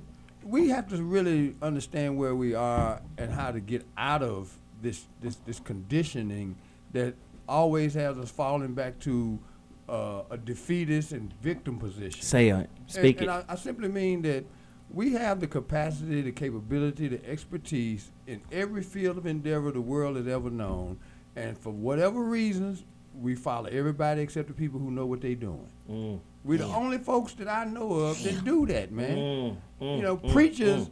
we have to really understand where we are and how to get out of this conditioning that always has us falling back to a defeatist and victim position. Say it. Speak and it. I simply mean that we have the capacity, the capability, the expertise in every field of endeavor the world has ever known. And for whatever reasons, we follow everybody except the people who know what they're doing. We're the only folks that I know of that do that, man. Preachers,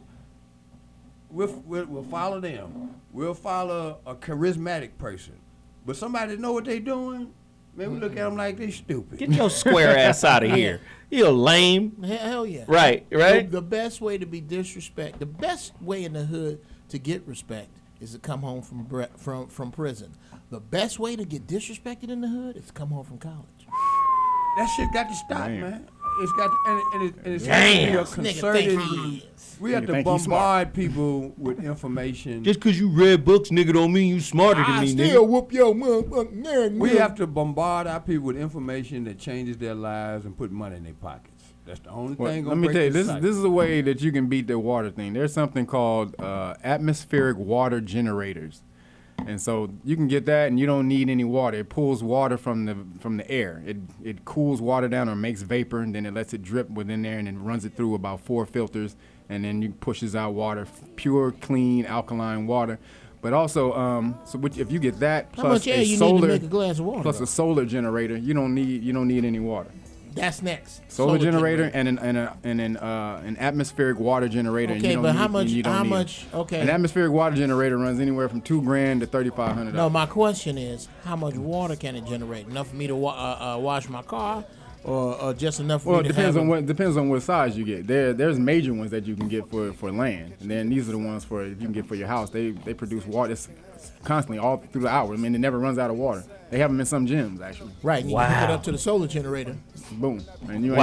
we'll follow them. We'll follow a charismatic person. But somebody that know what they're doing, man, we look at them like they stupid. Get your square ass out of here. You're lame. Hell yeah. Right. The best way to be disrespect, the best way in the hood to get respect is to come home from prison. The best way to get disrespected in the hood is to come home from college. That shit got to stop, man. It's got to, and it's Damn. got to be a concerted. We have to bombard people with information. Just because you read books, nigga, don't mean you smarter than me, nigga. Whoop your motherfucking We have to bombard our people with information that changes their lives and put money in their pockets. That's the only thing. Let me tell you, this is a way that you can beat the water thing. There's something called atmospheric water generators. And so you can get that, and you don't need any water. It pulls water from the air. It cools water down or makes vapor, and then it lets it drip within there, and then runs it through about 4 filters, and then it pushes out water, pure, clean, alkaline water. But also, if you get that How plus much air a you solar need to make a glass of water, plus though? a solar generator, you don't need any water. That's next. Solar generator and an atmospheric water generator. Okay, and but how much? Okay. An atmospheric water generator runs anywhere from $2,000 to $3,500. No, my question is, how much water can it generate? Enough for me to wash my car, or just enough for me to have depends on what size you get. There's major ones that you can get for land, and then these are the ones for if you can get for your house. They produce water. It's constantly all through the hour. I mean, it never runs out of water. They have them in some gyms actually. Right, and you can hook it up to the solar generator. Boom, and you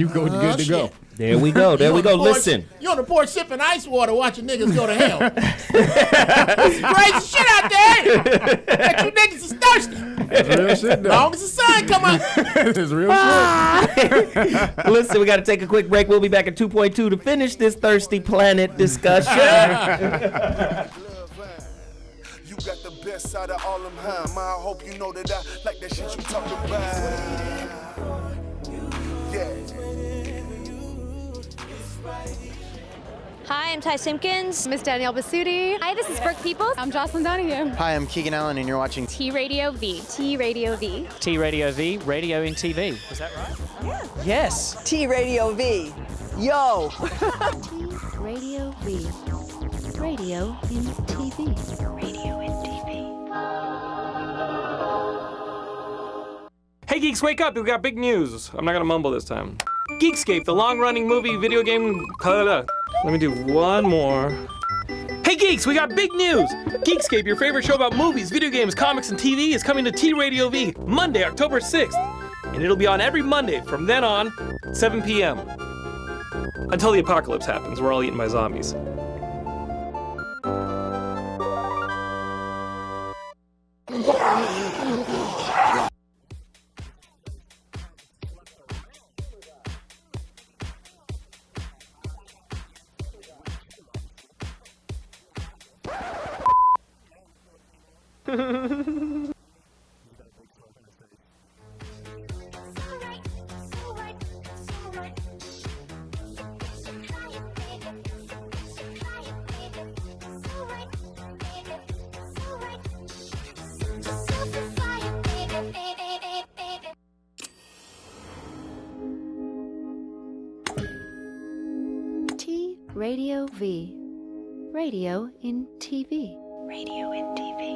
go good to go. There we go. There we go. Listen. You on the porch sipping ice water, watching niggas go to hell. It's crazy shit out there. That you niggas is thirsty. That's real shit, though. As long as the sun come out. It's real shit. Listen, we got to take a quick break. We'll be back at 2.2 to finish this Thirsty Planet discussion. You got the best side of all them, huh? Ma, I hope you know that I like that shit you talking about. Yeah. Hi, I'm Ty Simpkins. Miss Danielle Basutti. Hi, this is Brooke Peoples. I'm Jocelyn Donahue. Hi, I'm Keegan Allen, and you're watching T Radio V. T Radio V. T Radio V, radio in TV. Is that right? Yeah. Yes. T Radio V. Yo. T Radio V. Radio in TV. Radio in TV. Hey geeks, wake up! We've got big news. I'm not gonna mumble this time. Geekscape, the long-running movie video game. Let me do one more. Hey geeks, we got big news! Geekscape, your favorite show about movies, video games, comics, and TV, is coming to T Radio V Monday, October 6th. And it'll be on every Monday from then on, 7 p.m. Until the apocalypse happens, we're all eaten by zombies. Radio V. Radio in TV. Radio in TV.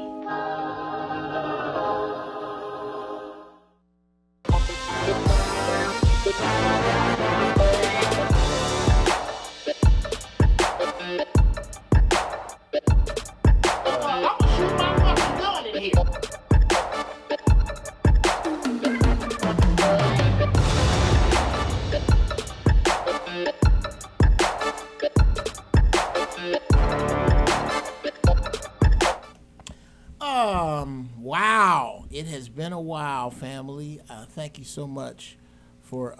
Wow, it has been a while, family. Thank you so much for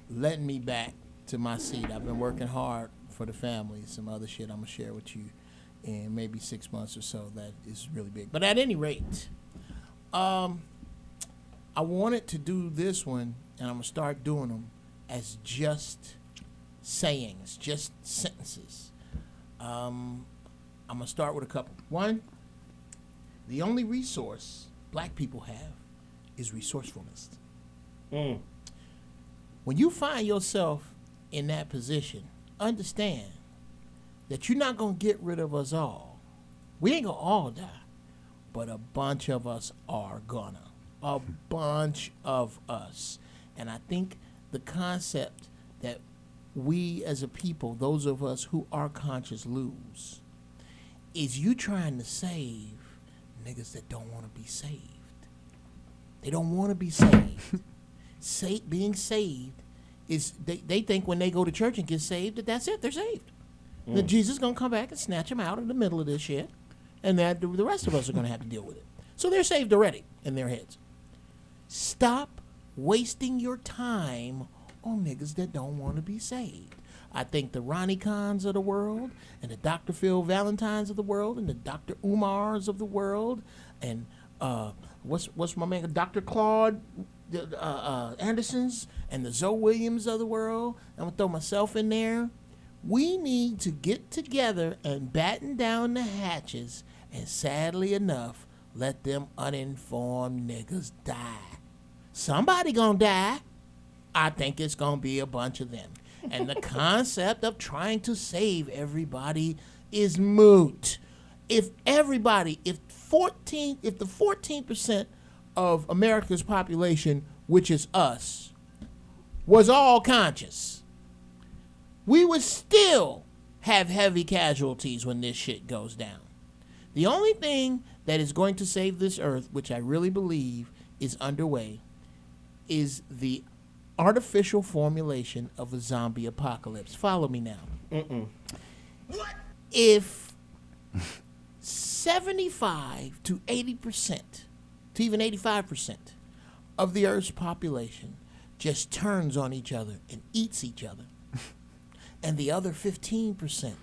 letting me back to my seat. I've been working hard for the family. Some other shit I'm gonna share with you in maybe 6 months or so. That is really big. But at any rate, I wanted to do this one, and I'm gonna start doing them as just sayings, just sentences. I'm gonna start with a couple. One. The only resource black people have is resourcefulness. When you find yourself in that position, understand that you're not going to get rid of us all. We ain't going to all die, but a bunch of us are gonna. A bunch of us. And I think the concept that we as a people, those of us who are conscious, lose is you trying to save niggas that don't want to be saved. They don't want to be saved. Being saved is, they think when they go to church and get saved that that's it, they're saved. That Jesus is going to come back and snatch them out in the middle of this shit, and that the rest of us are going to have to deal with it. So they're saved already in their heads. Stop wasting your time on niggas that don't want to be saved. I think the Ronnie Kahns of the world, and the Dr. Phil Valentines of the world, and the Dr. Umars of the world, and what's my man, Dr. Claude Andersons, and the Zoe Williams of the world. I'm gonna throw myself in there. We need to get together and batten down the hatches, and sadly enough, let them uninformed niggas die. Somebody gonna die. I think it's gonna be a bunch of them. And the concept of trying to save everybody is moot. If the 14% of America's population, which is us, was all conscious, we would still have heavy casualties when this shit goes down. The only thing that is going to save this earth, which I really believe is underway, is the artificial formulation of a zombie apocalypse. Follow me now. What? If 75 to 80% to even 85% of the Earth's population just turns on each other and eats each other, and the other 15%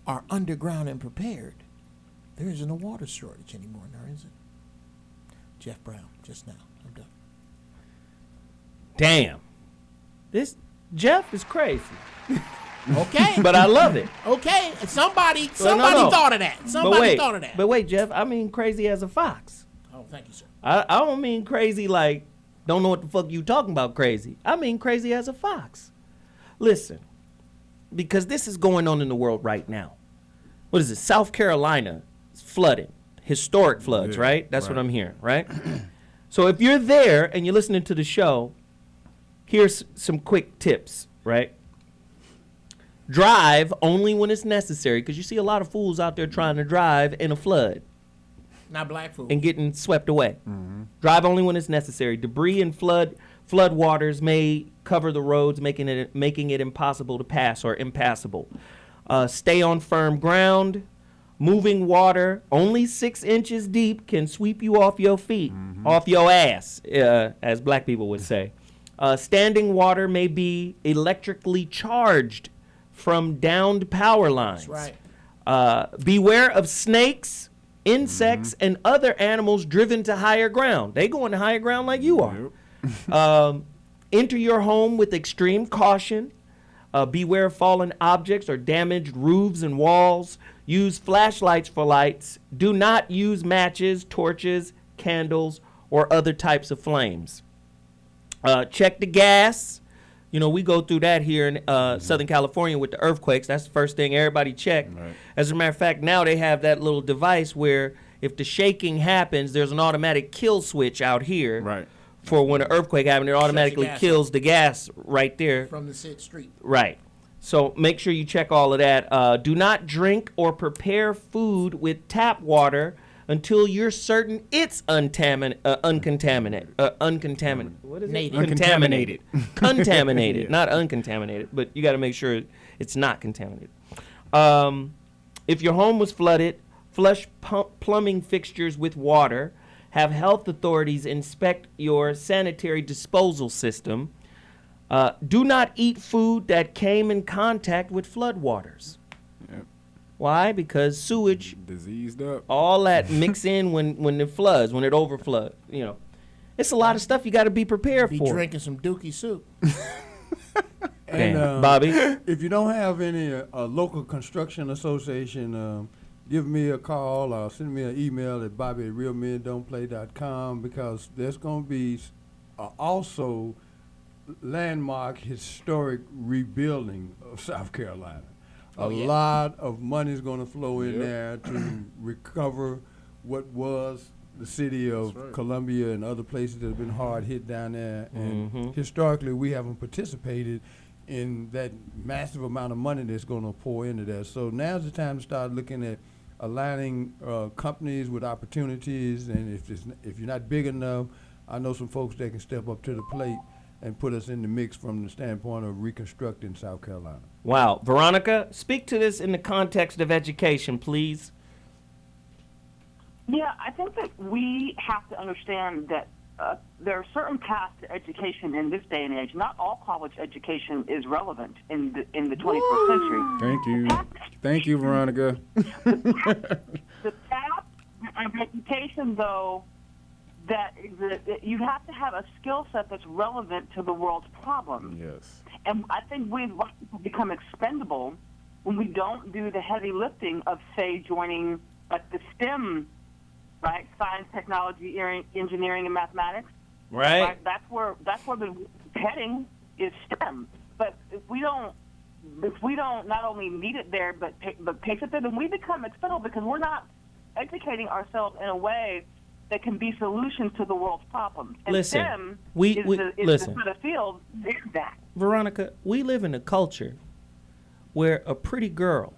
are underground and prepared, there isn't a water shortage anymore, now is it? Jeff Brown, just now. I'm done. Damn. This Jeff is crazy. Okay. But I love it. Okay. Somebody thought of that. Somebody thought of that. But wait, Jeff, I mean crazy as a fox. Oh, thank you, sir. I don't mean crazy like don't know what the fuck you talking about crazy. I mean crazy as a fox. Listen, because this is going on in the world right now. What is it? South Carolina is flooding. Historic floods, right? That's what I'm hearing, right? So if you're there and you're listening to the show, here's some quick tips, right? Drive only when it's necessary, because you see a lot of fools out there trying to drive in a flood. Not black fools. And getting swept away. Drive only when it's necessary. Debris and flood waters may cover the roads, making it impossible to pass or impassable. Stay on firm ground. Moving water only 6 inches deep can sweep you off your feet, off your ass, as black people would say. Standing water may be electrically charged from downed power lines. That's right. Beware of snakes, insects, and other animals driven to higher ground. They going to higher ground like you are. Enter your home with extreme caution. Beware of fallen objects or damaged roofs and walls. Use flashlights for lights. Do not use matches, torches, candles, or other types of flames. Check the gas. You know, we go through that here in Southern California with the earthquakes. That's the first thing everybody check. Right. As a matter of fact, now they have that little device where if the shaking happens, there's an automatic kill switch out here. Right. For when an earthquake happens, it automatically kills the gas right there. From the said street. Right. So make sure you check all of that. Do not drink or prepare food with tap water until you're certain it's uncontaminated. What is it? Uncontaminated. Contaminated, Yeah. not uncontaminated. But you got to make sure it's not contaminated. If your home was flooded, flush plumbing fixtures with water. Have health authorities inspect your sanitary disposal system. Do not eat food that came in contact with floodwaters. Yep. Why? Because sewage, diseased up, all that mix in when it floods, when it overfloods. You know, it's a lot of stuff you got to be prepared Be for. drinking some Dookie soup. And Bobby? If you don't have any local construction association, give me a call or send me an email at bobby@realmendon'tplay.com, because there's going to be also landmark historic rebuilding of South Carolina. A lot of money is going to flow in there to recover what was the city of Columbia and other places that have been hard hit down there. And historically, we haven't participated in that massive amount of money that's going to pour into that. So now's the time to start looking at aligning companies with opportunities. And if you're not big enough, I know some folks that can step up to the plate and put us in the mix from the standpoint of reconstructing South Carolina. Wow. Veronica, speak to this in the context of education, please. Yeah, I think that we have to understand that there are certain paths to education in this day and age. Not all college education is relevant in the 21st century. Thank you. Thank you, Veronica. The path of education, though, that you have to have a skill set that's relevant to the world's problems. Yes. And I think we've become expendable when we don't do the heavy lifting of, say, joining like the STEM, right? Science, technology, engineering, and mathematics. Right. That's where the heading is STEM. But if we don't not only need it there, but take it there, then we become expendable because we're not educating ourselves in a way that can be solutions to the world's problems. And Listen, STEM listen. the sort of field is that. Veronica, we live in a culture where a pretty girl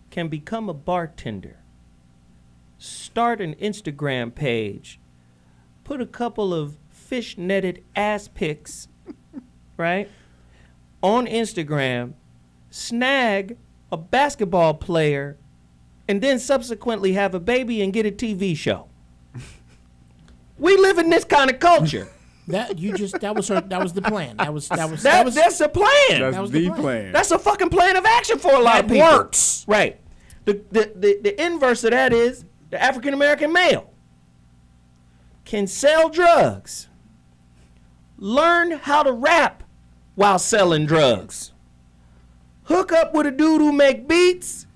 can become a bartender, start an Instagram page, put a couple of fish-netted ass pics, right, on Instagram, snag a basketball player, and then subsequently have a baby and get a TV show. We live in this kind of culture. That was the plan. That's the plan. That's the plan. That's a fucking plan of action for a lot of people. Works. Right. The inverse of that is the African American male can sell drugs, learn how to rap while selling drugs, hook up with a dude who make beats,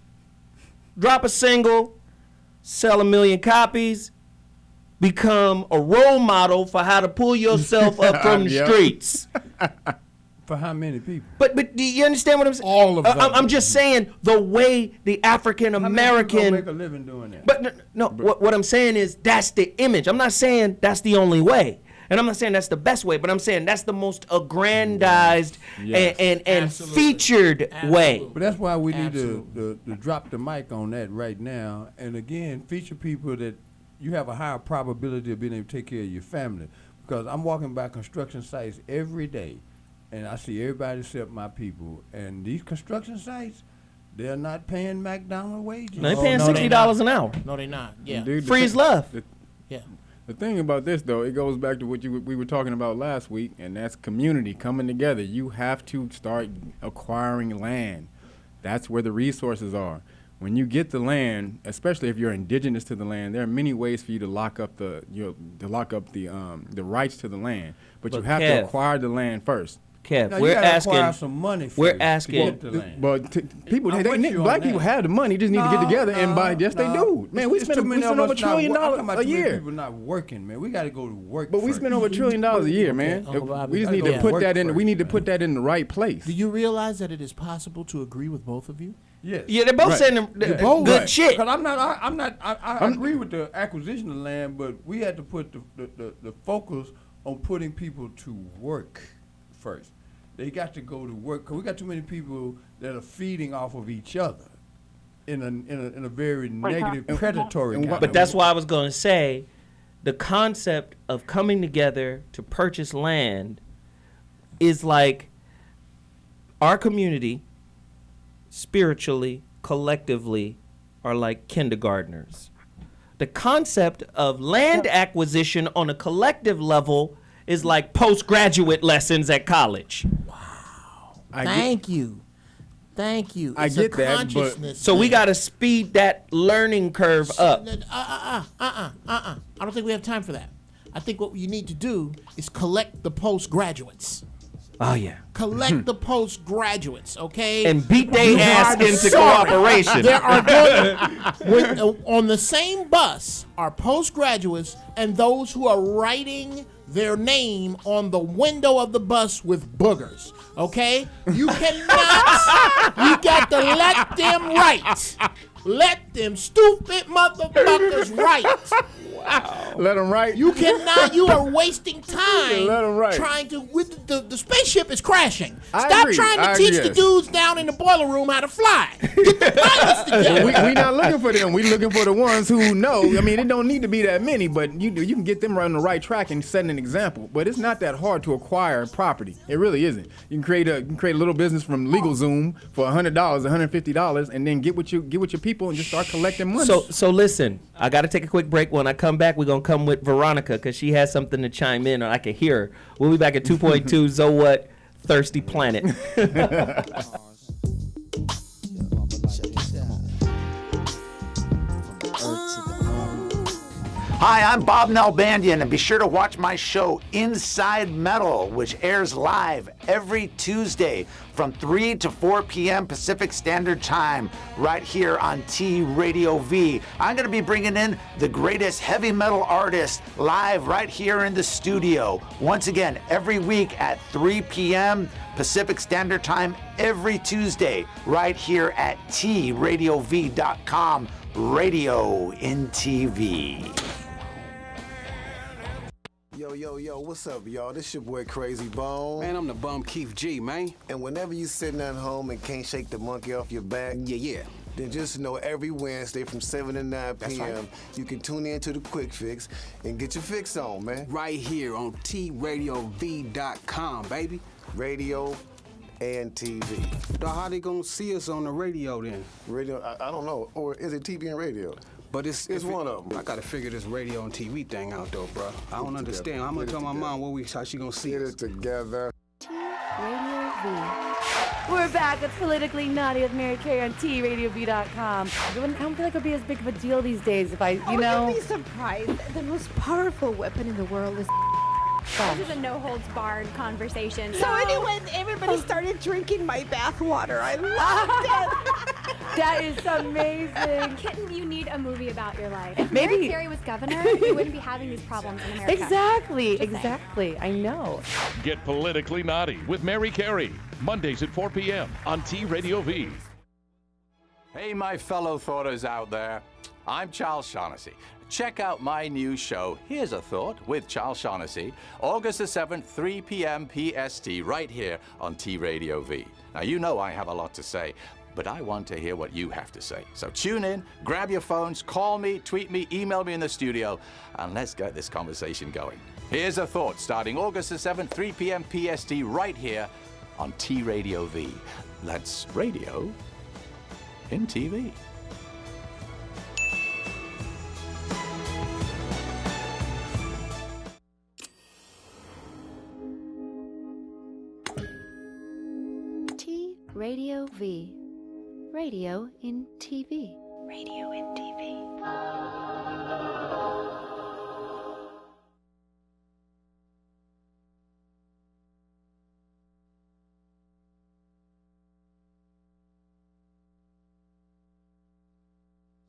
drop a single, sell 1 million copies, become a role model for how to pull yourself up from the streets. For how many people? But do you understand what I'm saying? All of them. I'm just saying the way the African American make a living doing that. But no, what I'm saying is that's the image. I'm not saying that's the only way. And I'm not saying that's the best way, but I'm saying that's the most aggrandized and featured way. But that's why we need to drop the mic on that right now. And again, feature people that you have a higher probability of being able to take care of your family. Because I'm walking by construction sites every day, and I see everybody except my people. And these construction sites, they're not paying McDonald's wages. No, they're paying $60 an hour. No, they're not. Yeah. Dude, free is love. The thing about this, though, it goes back to what we were talking about last week, and that's community coming together. You have to start acquiring land. That's where the resources are. When you get the land, especially if you're indigenous to the land, there are many ways for you to lock up the rights to the land. But you have to acquire the land first. Kev, Now, you we're gotta asking. acquire some money We're first to asking. get the land. But people, I'm with you on black that. people have the money. Just need to get together and buy. Yes, they do. Man, we spend over $1 trillion a year. People not working, man. We got to go to work. But we spend over $1 trillion a year, man. Uncle Bobby, We just gotta need go to put work that in. first, We need to put that in the right place. Do you realize that it is possible to agree with both of you? Yes. Yeah, they're both Right. saying Yeah. good shit. Because I agree with the acquisition of land, but we had to put the focus on putting people to work first. They got to go to work because we got too many people that are feeding off of each other in a very negative, predatory kind But of that's way. why I was going to say the concept of coming together to purchase land is like our community spiritually, collectively, are like kindergartners. The concept of land acquisition on a collective level is like postgraduate lessons at college. Thank you. I It's a get that, but consciousness So we thing. got to speed that learning curve up. I don't think we have time for that. I think what you need to do is collect the postgraduates. Oh yeah. Collect the postgraduates, okay? And beat they You ass are into sorry. cooperation. There are going on the same bus are postgraduates and those who are writing their name on the window of the bus with boogers. Okay? You cannot. You got to let them write. Let them stupid motherfuckers write. Wow. Let them write. You cannot. You are wasting time. Let 'em write. Trying to. With the spaceship is crashing. I Stop agree. trying to I teach agree, the yes. dudes down in the boiler room how to fly. Get the pilots together. we not looking for them. We looking for the ones who know. I mean, it don't need to be that many, but you can get them right on the right track and set an example. But it's not that hard to acquire property. It really isn't. You can create a little business from LegalZoom for $100, $150, and then get with your people and just start collecting money. So listen, I got to take a quick break. When I come back, we're going to come with Veronica because she has something to chime in, or I can hear her. We'll be back at 2.2 So What? Thirsty Planet. Hi, I'm Bob Nalbandian, and be sure to watch my show Inside Metal, which airs live every Tuesday from 3 to 4 p.m. Pacific Standard Time, right here on T Radio V. I'm going to be bringing in the greatest heavy metal artists live right here in the studio. Once again, every week at 3 p.m. Pacific Standard Time, every Tuesday, right here at tradiov.com, radio in TV. Yo, what's up, y'all? This your boy Crazy Bone. Man, I'm the bum Keith G, man. And whenever you sitting at home and can't shake the monkey off your back, Yeah. then just know every Wednesday from 7 to 9 That's p.m. right. you can tune in to the Quick Fix and get your fix on, man. Right here on tradiov.com, baby. Radio and TV. Dawg, how they gonna see us on the radio then? Radio, I don't know. Or is it TV and radio? But it's one of them. I gotta figure this radio and TV thing out though, bro. I don't understand. I'm gonna tell my mom how she gonna see Get us. it together. Radio V. We're back with Politically Naughty with Mary Kay on tradiov.com. I don't feel like it would be as big of a deal these days if I, you know. You'd be surprised. The most powerful weapon in the world is This is a no-holds-barred conversation. So anyway, everybody started drinking my bath water. I loved it. That is amazing. Kitten, you need a movie about your life. Maybe- If Mary Carey was governor, we wouldn't be having these problems in America. Exactly. I know. Get Politically Naughty with Mary Carey, Mondays at 4 p.m. on T Radio V. Hey, my fellow thoughters out there. I'm Charles Shaughnessy. Check out my new show, Here's a Thought, with Charles Shaughnessy, August the 7th, 3 p.m. PST, right here on T Radio V. Now, you know I have a lot to say, but I want to hear what you have to say. So tune in, grab your phones, call me, tweet me, email me in the studio, and let's get this conversation going. Here's a Thought, starting August the 7th, 3 p.m. PST, right here on T Radio V. That's radio in TV. T Radio V. Radio in TV. Radio in TV.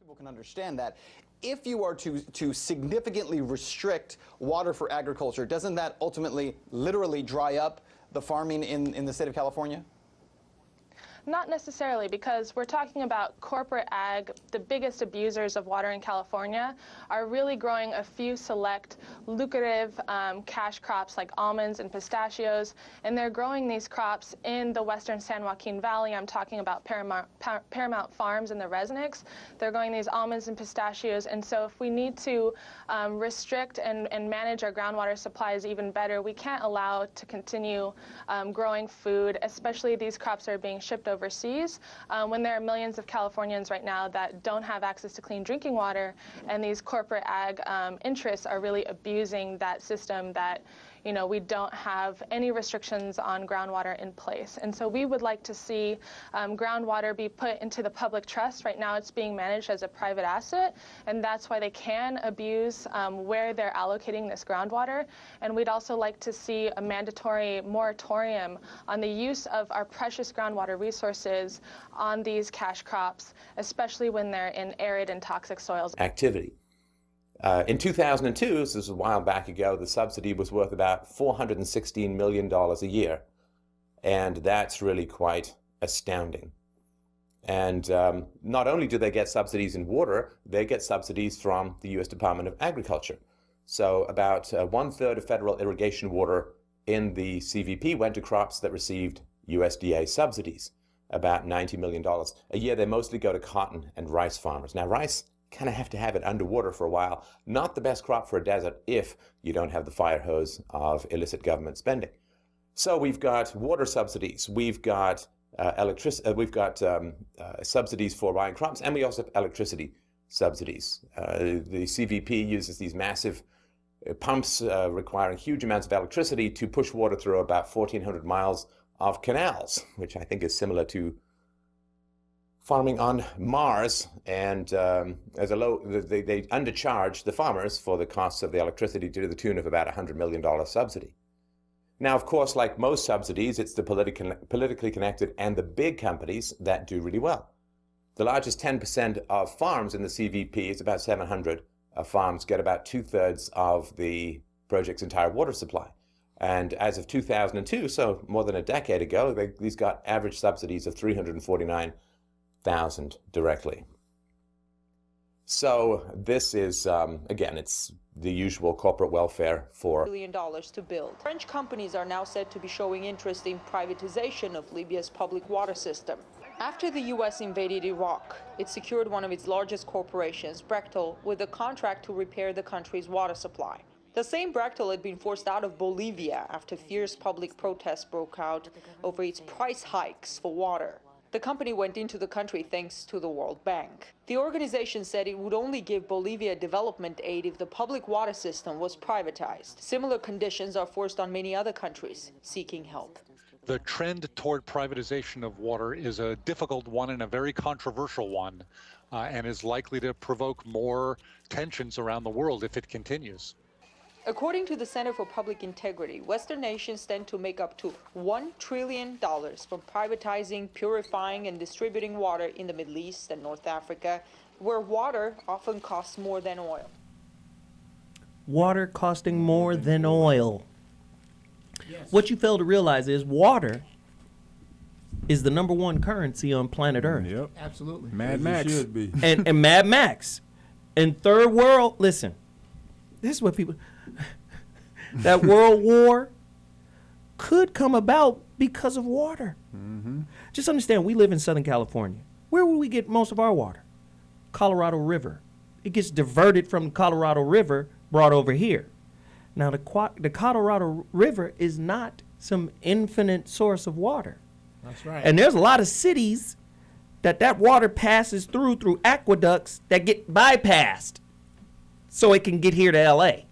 People can understand that. If you are to significantly restrict water for agriculture, doesn't that ultimately literally dry up the farming in the state of California? Not necessarily, because we're talking about corporate ag. The biggest abusers of water in California are really growing a few select lucrative cash crops like almonds and pistachios, and they're growing these crops in the western San Joaquin Valley. I'm talking about Paramount Farms and the Resnicks. They're growing these almonds and pistachios, and so if we need to restrict and manage our groundwater supplies even better, we can't allow to continue growing food, especially these crops are being shipped overseas, when there are millions of Californians right now that don't have access to clean drinking water, and these corporate ag interests are really abusing that system that, you know, we don't have any restrictions on groundwater in place. And so we would like to see groundwater be put into the public trust. Right now it's being managed as a private asset, and that's why they can abuse where they're allocating this groundwater. And we'd also like to see a mandatory moratorium on the use of our precious groundwater resources on these cash crops, especially when they're in arid and toxic soils. Activity. In 2002, this was a while back ago, the subsidy was worth about $416 million a year. And that's really quite astounding. And not only do they get subsidies in water, they get subsidies from the U.S. Department of Agriculture. So about 1/3 of federal irrigation water in the CVP went to crops that received USDA subsidies, about $90 million. A year, they mostly go to cotton and rice farmers. Now, rice kind of have to have it underwater for a while. Not the best crop for a desert if you don't have the fire hose of illicit government spending. So we've got water subsidies, we've got subsidies for buying crops, and we also have electricity subsidies. The CVP uses these massive pumps requiring huge amounts of electricity to push water through about 1,400 miles of canals, which I think is similar to farming on Mars, and they undercharge the farmers for the costs of the electricity to the tune of about $100 million subsidy. Now, of course, like most subsidies, it's the politically connected and the big companies that do really well. The largest 10% of farms in the CVP, it's about 700 farms, get about 2/3 of the project's entire water supply. And as of 2002, so more than a decade ago, these got average subsidies of $349,000 directly. So this is, again, it's the usual corporate welfare for $1 billion to build. French companies are now said to be showing interest in privatization of Libya's public water system. After the U.S. invaded Iraq, it secured one of its largest corporations, Brechtel, with a contract to repair the country's water supply. The same Brechtel had been forced out of Bolivia after fierce public protests broke out over its price hikes for water. The company went into the country thanks to the World Bank. The organization said it would only give Bolivia development aid if the public water system was privatized. Similar conditions are forced on many other countries seeking help. The trend toward privatization of water is a difficult one and a very controversial one, and is likely to provoke more tensions around the world if it continues. According to the Center for Public Integrity, Western nations stand to make up to $1 trillion from privatizing, purifying, and distributing water in the Middle East and North Africa, where water often costs more than oil. Water costing more than oil. Yes. What you fail to realize is water is the #1 currency on planet Earth. Yep. Absolutely. Mad Max. It should be. And Mad Max. And third world, listen, this is what people... That world war could come about because of water. Mm-hmm. Just understand, we live in Southern California. Where will we get most of our water? Colorado River. It gets diverted from the Colorado River, brought over here. Now, the Colorado River is not some infinite source of water. That's right. And there's a lot of cities that water passes through aqueducts that get bypassed so it can get here to L.A.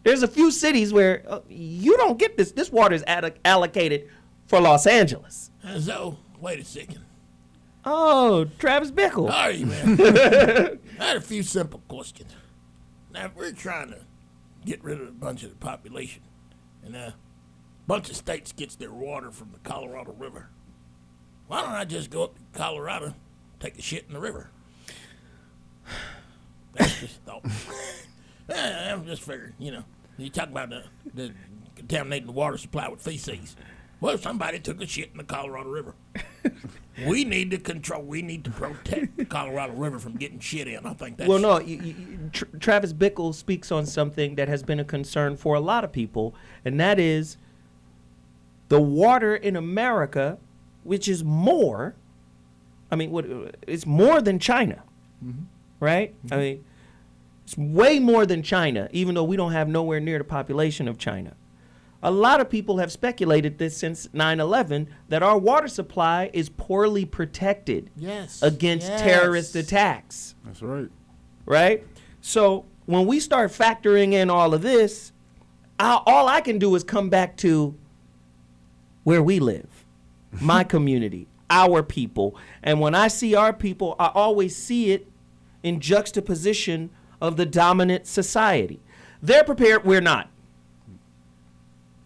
There's a few cities where you don't get this. This water is allocated for Los Angeles. So, wait a second. Oh, Travis Bickle. How are you, man? I had a few simple questions. Now, if we're trying to get rid of a bunch of the population, and a bunch of states gets their water from the Colorado River, why don't I just go up to Colorado, take a shit in the river? just thought. I just figured, you talk about the contaminating the water supply with feces. Well, somebody took a shit in the Colorado River. We need to protect the Colorado River from getting shit in. I think that's... Well, no, Travis Bickle speaks on something that has been a concern for a lot of people, and that is the water in America, which is more, it's more than China, right? I mean, it's way more than China, even though we don't have nowhere near the population of China. A lot of people have speculated this since 9/11 that our water supply is poorly protected against terrorist attacks. That's right. Right? So when we start factoring in all of this, all I can do is come back to where we live, my community, our people. And when I see our people, I always see it in juxtaposition of the dominant society. They're prepared, we're not.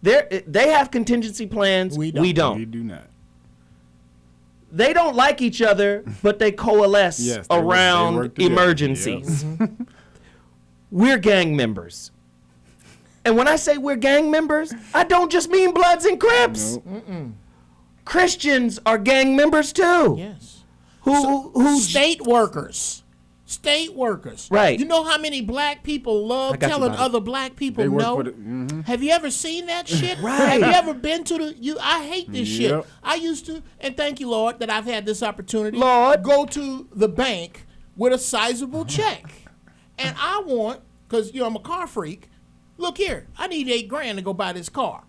They have contingency plans, we don't. We do not. They don't like each other, but they coalesce around work emergencies. Yep. We're gang members. And when I say we're gang members, I don't just mean Bloods and Crips. Nope. Christians are gang members too. Yes. Who state workers. State workers. Right. You know how many black people love telling other black people no? Have you ever seen that shit? Right. Have you ever been to I hate this shit. I used to, and thank you, Lord, that I've had this opportunity. Lord. Go to the bank with a sizable check. And I want, because I'm a car freak, look here, I need $8,000 to go buy this car.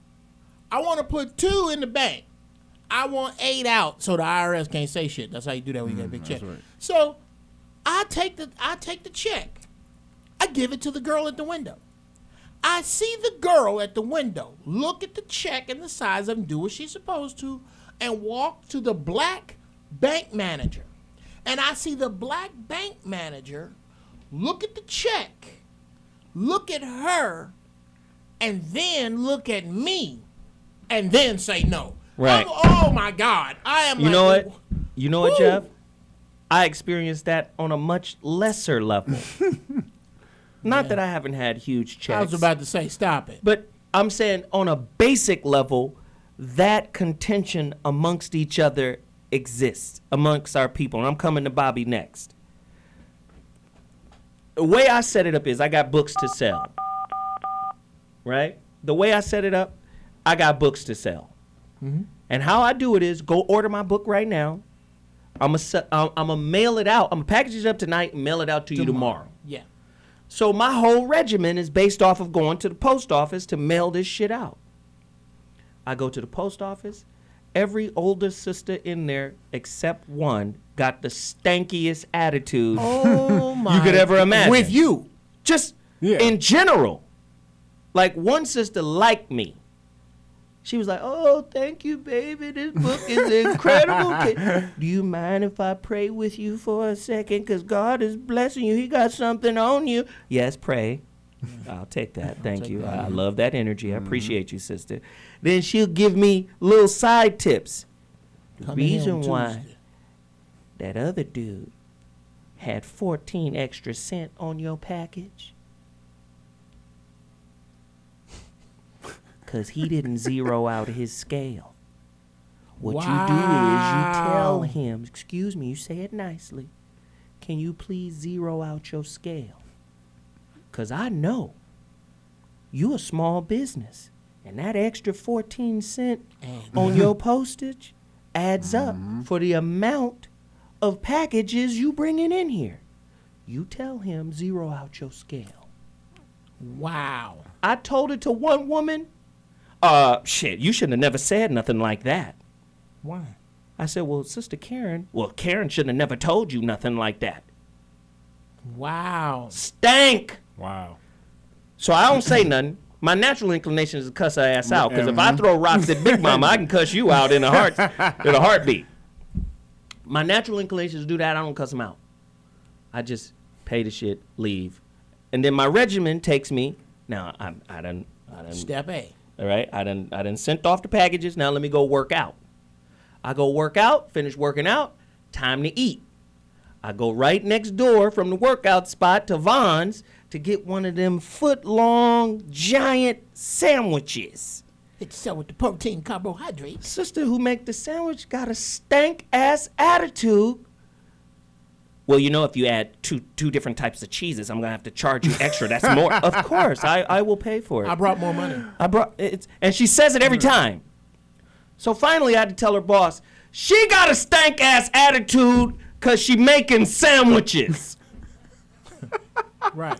I want to put 2 in the bank. I want 8 out so the IRS can't say shit. That's how you do that when you get a big check. Right. So I take the check. I give it to the girl at the window. I see the girl at the window look at the check and the size of it, do what she's supposed to, and walk to the black bank manager. And I see the black bank manager look at the check, look at her, and then look at me, and then say no. Right. Oh my God. I am. You know what? You know what, Jeff? I experienced that on a much lesser level. Not that I haven't had huge checks. I was about to say, stop it. But I'm saying on a basic level, that contention amongst each other exists amongst our people. And I'm coming to Bobby next. The way I set it up is I got books to sell. Right? The way I set it up, I got books to sell. Mm-hmm. And how I do it is go order my book right now. I'm gonna mail it out. I'm gonna package it up tonight and mail it out to you tomorrow. Yeah. So my whole regimen is based off of going to the post office to mail this shit out. I go to the post office. Every older sister in there except one got the stankiest attitude you could ever imagine. With you. Just in general. Like one sister liked me. She was like, oh, thank you, baby. This book is incredible. Do you mind if I pray with you for a second? Because God is blessing you. He got something on you. Yes, pray. I'll take that. Thank you. I love that energy. I appreciate you, sister. Then she'll give me little side tips. The reason why that other dude had 14 extra cents on your package, because he didn't zero out his scale. What you do is you tell him, excuse me, you say it nicely, can you please zero out your scale? Because I know you a small business, and that extra 14 cents on your postage adds up for the amount of packages you bringing in here. You tell him zero out your scale. Wow. I told it to one woman. Shit, you shouldn't have never said nothing like that. Why? I said, well, Sister Karen, Karen shouldn't have never told you nothing like that. Wow. Stank. Wow. So I don't say nothing. My natural inclination is to cuss her ass out, because if I throw rocks at Big Mama, I can cuss you out in a heartbeat. My natural inclination is to do that. I don't cuss them out. I just pay the shit, leave. And then my regimen takes me, now I done Step A. All right, I done sent off the packages. Now let me go work out. I go work out, finish working out, time to eat. I go right next door from the workout spot to Vaughn's to get one of them foot-long, giant sandwiches. It's so with the protein carbohydrates. Sister who make the sandwich got a stank-ass attitude. Well, you know, if you add two different types of cheeses, I'm going to have to charge you extra. That's more. Of course, I will pay for it. I brought more money. And she says it every time. So finally, I had to tell her boss, she got a stank-ass attitude because she making sandwiches. Right.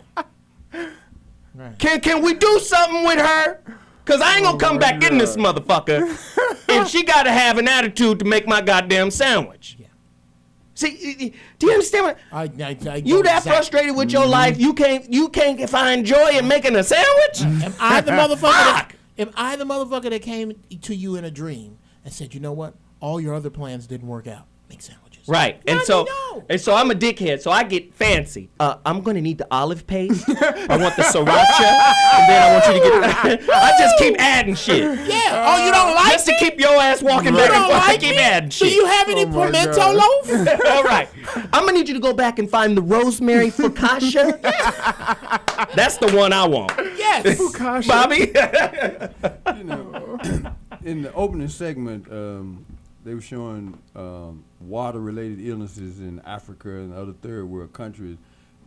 Can we do something with her? Because I ain't going to come back in this motherfucker if she got to have an attitude to make my goddamn sandwich. Yeah. See, do you understand what? I you that frustrated with your life, you can't find joy in making a sandwich? Am I the motherfucker? Am I the motherfucker that came to you in a dream and said, you know what? All your other plans didn't work out. Make sandwiches. Right. And so I'm a dickhead, so I get fancy. I'm going to need the olive paste. I want the sriracha. And then I want you to get I just keep adding shit. Yeah. Oh, you don't like just to keep your ass walking back and forth. I keep adding shit. Do you have any pimento loaf? All right. I'm going to need you to go back and find the rosemary focaccia. That's the one I want. Yes. Focaccia. Bobby? You know, in the opening segment, they were showing water-related illnesses in Africa and other third world countries.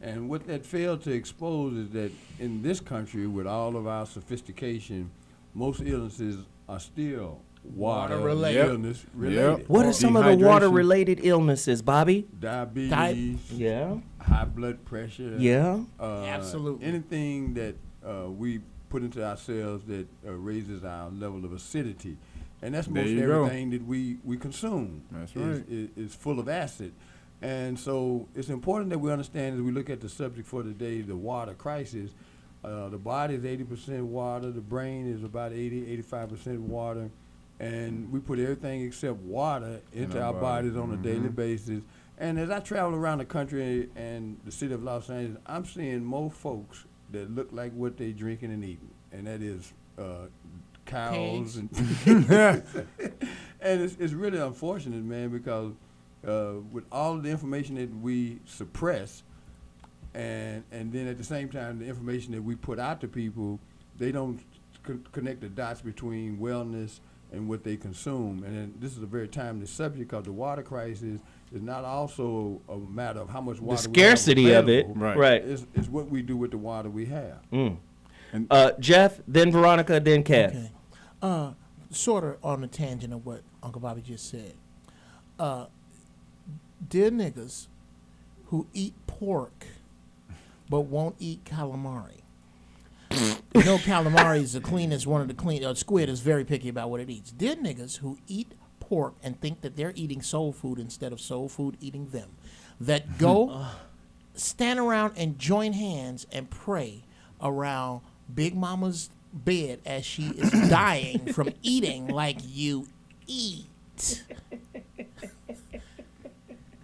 And what that failed to expose is that in this country, with all of our sophistication, most illnesses are still water-related illness related. What are some of the water-related illnesses, Bobby? Diabetes. Yeah. High blood pressure. Yeah. Absolutely. Anything that we put into ourselves that raises our level of acidity. And that's most everything that we consume. That's right. Is full of acid. And so it's important that we understand as we look at the subject for today, the water crisis. The body is 80% water. The brain is about 85% water. And we put everything except water into our bodies on a daily basis. And as I travel around the country and the city of Los Angeles, I'm seeing more folks that look like what they drinking and eating. And that is cows and it's really unfortunate, man, because with all the information that we suppress and then at the same time the information that we put out to people, they don't connect the dots between wellness and what they consume. And then this is a very timely subject because the water crisis is not also a matter of how much water the scarcity of it, right. It's what we do with the water we have. And Jeff, then Veronica, then Kev. Okay. Sort of on the tangent of what Uncle Bobby just said. Dear niggas who eat pork but won't eat calamari. You know calamari is the cleanest, one of the clean. Squid is very picky about what it eats. Dear niggas who eat pork and think that they're eating soul food instead of soul food eating them, that go stand around and join hands and pray around Big Mama's bed as she is dying from eating like you eat.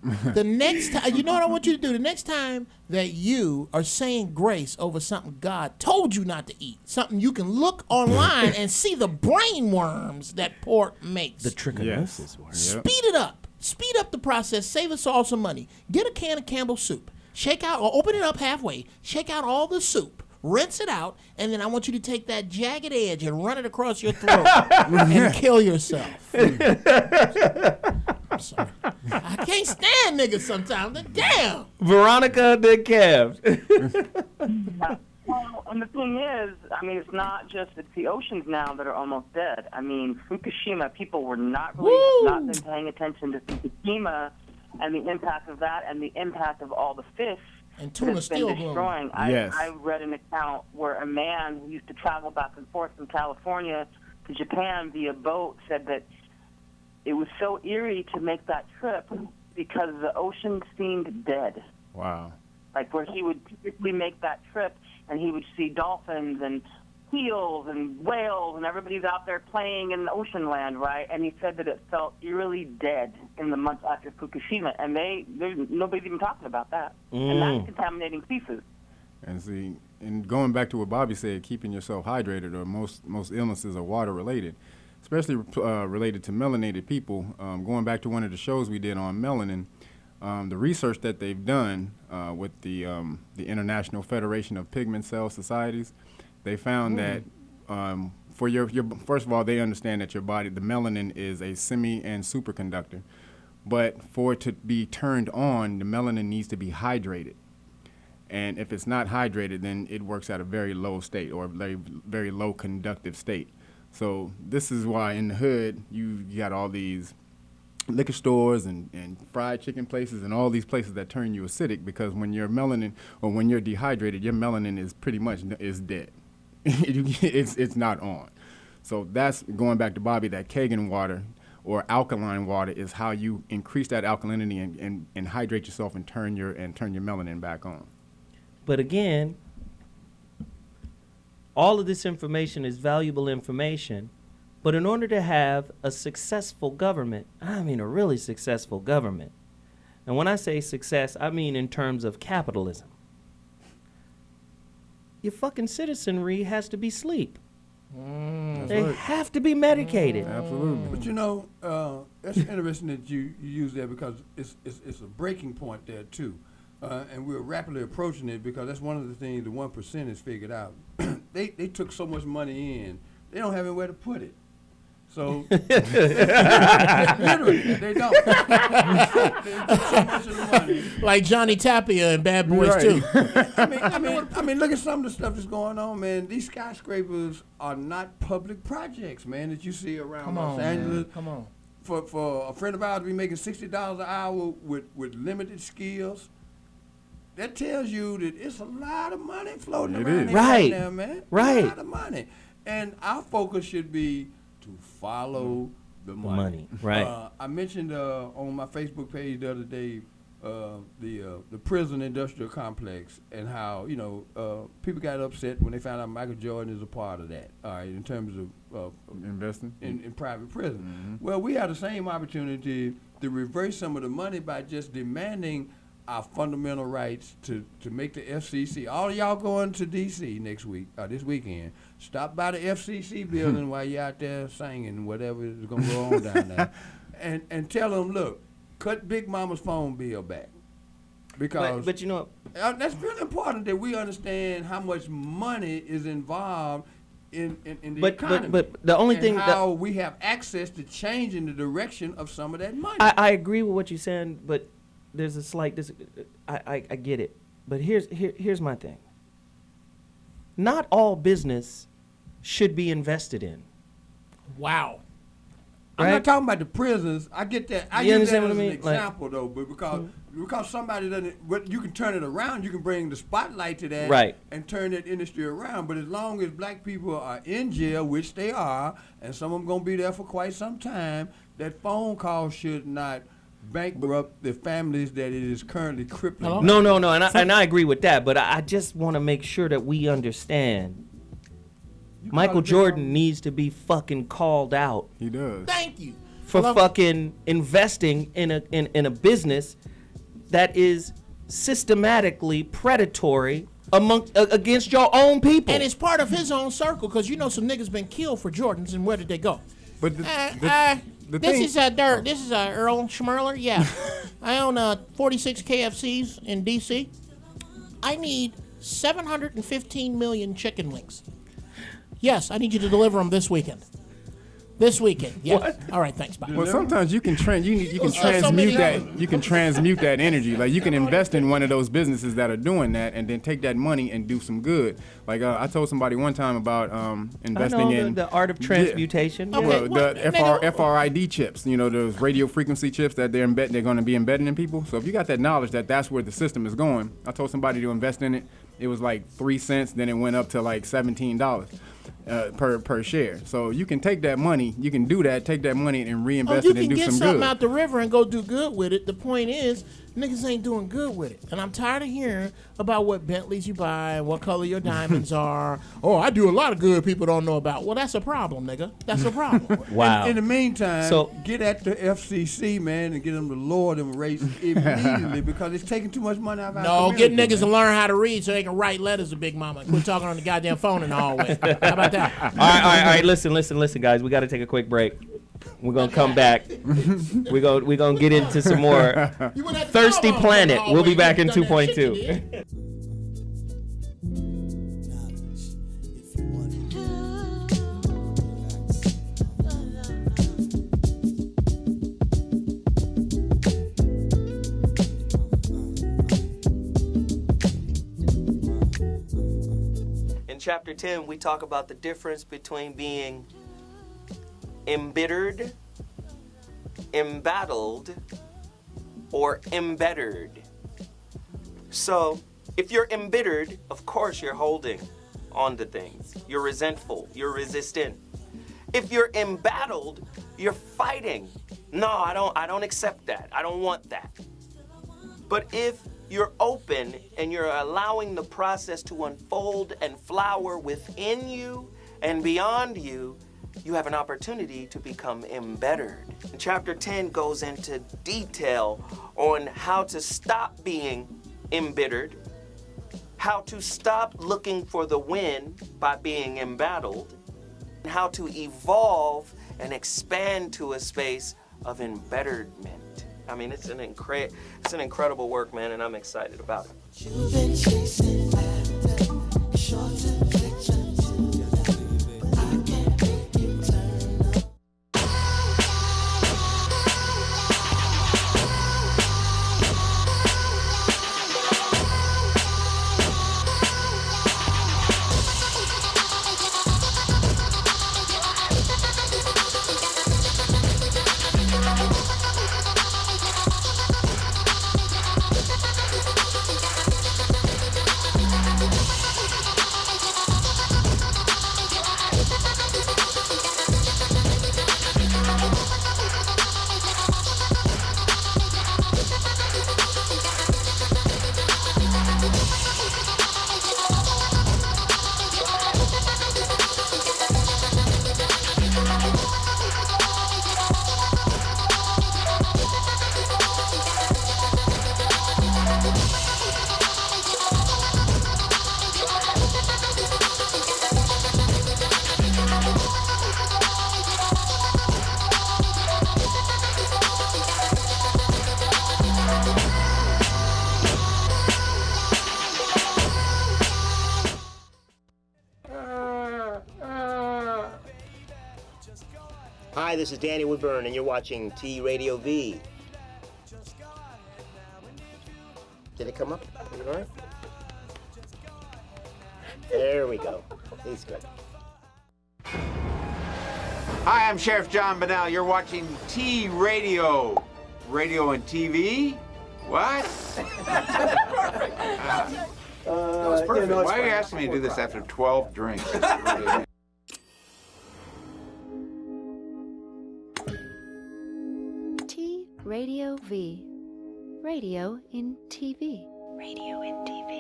The next time, you know what I want you to do? The next time that you are saying grace over something God told you not to eat, something you can look online and see the brain worms that pork makes. The trichinosis worm. Speed it up. Speed up the process. Save us all some money. Get a can of Campbell's soup. Shake out, or open it up halfway. Shake out all the soup. Rinse it out, and then I want you to take that jagged edge and run it across your throat and kill yourself. I'm sorry. I can't stand niggas sometimes. Damn. Veronica, then Kev. Well, and the thing is, I mean, it's not just it's the oceans now that are almost dead. I mean, Fukushima, people were not been paying attention to Fukushima and the impact of that and the impact of all the fish. And tuna still destroying. Yes. I read an account where a man who used to travel back and forth from California to Japan via boat said that it was so eerie to make that trip because the ocean seemed dead. Wow. Like where he would typically make that trip and he would see dolphins and seals and whales and everybody's out there playing in the ocean land, right? And he said that it felt eerily dead in the months after Fukushima, and nobody's even talking about that. And that's contaminating seafood. And see, and going back to what Bobby said, keeping yourself hydrated, or most illnesses are water related, especially related to melanated people. Going back to one of the shows we did on melanin, The research that they've done with the International Federation of Pigment Cell Societies, they found that for your first of all, they understand that your body, the melanin is a semi and superconductor, but for it to be turned on, the melanin needs to be hydrated. And if it's not hydrated, then it works at a very low state or a very, very low conductive state. So this is why in the hood, you got all these liquor stores and fried chicken places and all these places that turn you acidic, because when you're melanin or when you're dehydrated, your melanin is pretty much is dead. It's not on. So that's going back to Bobby, that Kangen water or alkaline water is how you increase that alkalinity and hydrate yourself and turn your melanin back on. But again, all of this information is valuable information, but in order to have a successful government, I mean a really successful government, and when I say success, I mean in terms of capitalism, your fucking citizenry has to be asleep. They have to be medicated. Absolutely. But you know, it's interesting that you use that, because it's a breaking point there too. And we're rapidly approaching it, because that's one of the things the 1% has figured out. They took so much money in, they don't have anywhere to put it. So literally, they don't. They took so much of the money. Like Johnny Tapia and Bad Boys Right. too. I mean, look at some of the stuff that's going on, man. These skyscrapers are not public projects, man, that you see around Los Angeles. Come on. For a friend of ours to be making $60 an hour with limited skills, that tells you that it's a lot of money floating around there right now, man. Right. A lot of money. And our focus should be to follow the money. Right. I mentioned on my Facebook page the other day the prison industrial complex, and how people got upset when they found out Michael Jordan is a part of that. All right, in terms of investing in private prison. Well, we have the same opportunity to reverse some of the money by just demanding our fundamental rights to make the FCC. All of y'all going to D.C. next week, this weekend, stop by the FCC building while you're out there singing whatever is going to go on down there, and tell them, look, cut Big Mama's phone bill back. Because but you know, that's really important that we understand how much money is involved in the economy. But the only and thing how we have access to changing the direction of some of that money. I agree with what you're saying, but there's a slight I get it, but here's my thing. Not all business should be invested in. Wow. I'm not talking about the prisons. I get that. I You use that understand as what I an mean? example, though, but because somebody doesn't, but you can turn it around. You can bring the spotlight to that, right, and turn that industry around. But as long as black people are in jail, which they are, and some of them gonna be there for quite some time, that phone call should not bankrupt the families that it is currently crippling. No, and I agree with that, but I just want to make sure that we understand. Michael Jordan needs to be fucking called out. He does. Thank you. For fucking investing in a business that is systematically predatory against your own people. And it's part of his own circle, because some niggas been killed for Jordans, and where did they go? But this is Earl Schmerler. Yeah, I own 46 KFCs in DC. I need 715 million chicken wings. Yes, I need you to deliver them this weekend. This weekend, yeah. What? All right, thanks. Bye. Well, sometimes you can transmute that. You can transmute that energy. Like, you can invest in one of those businesses that are doing that, and then take that money and do some good. Like, I told somebody one time about investing in the art of transmutation. Yeah. Okay, well, the FRID chips. Those radio frequency chips that they're going to be embedding in people. So if you got that knowledge that that's where the system is going, I told somebody to invest in it. It was like 3 cents. Then it went up to like $17. Per share. So you can take that money, you can do that, take that money and reinvest it and do some good. You can get something out the river and go do good with it. The point is, niggas ain't doing good with it. And I'm tired of hearing about what Bentleys you buy and what color your diamonds are. Oh, I do a lot of good people don't know about. Well, that's a problem, nigga. That's a problem. Wow. In the meantime, get at the FCC, man, and get them to lower them rates immediately, because it's taking too much money out of our community. Get niggas to learn how to read so they can write letters to Big Mama. Quit talking on the goddamn phone in the hallway. How about that? All right. Listen, guys. We got to take a quick break. We're gonna come back. We're gonna get into some more Thirsty Planet. We'll be back in 2.2. In chapter 10, we talk about the difference between being embittered, embattled, or embittered. So, if you're embittered, of course you're holding on to things. You're resentful, you're resistant. If you're embattled, you're fighting. No, I don't accept that. I don't want that. But if you're open and you're allowing the process to unfold and flower within you and beyond you, you have an opportunity to become embittered. And chapter 10 goes into detail on how to stop being embittered, how to stop looking for the win by being embattled, and how to evolve and expand to a space of embitterment. I mean, it's an incredible work, man, and I'm excited about it. You've been chasing laughter, short-term pictures. I can't make you turn up. Hi, this is Danny Woodburn, and you're watching T Radio V. Did it come up? Are you all right? There we go. He's good. Hi, I'm Sheriff John Bonnell. You're watching T Radio. Radio and TV? What? That was perfect. Why are you asking me to do this after 12 drinks? T Radio V. Radio in TV. Radio in TV.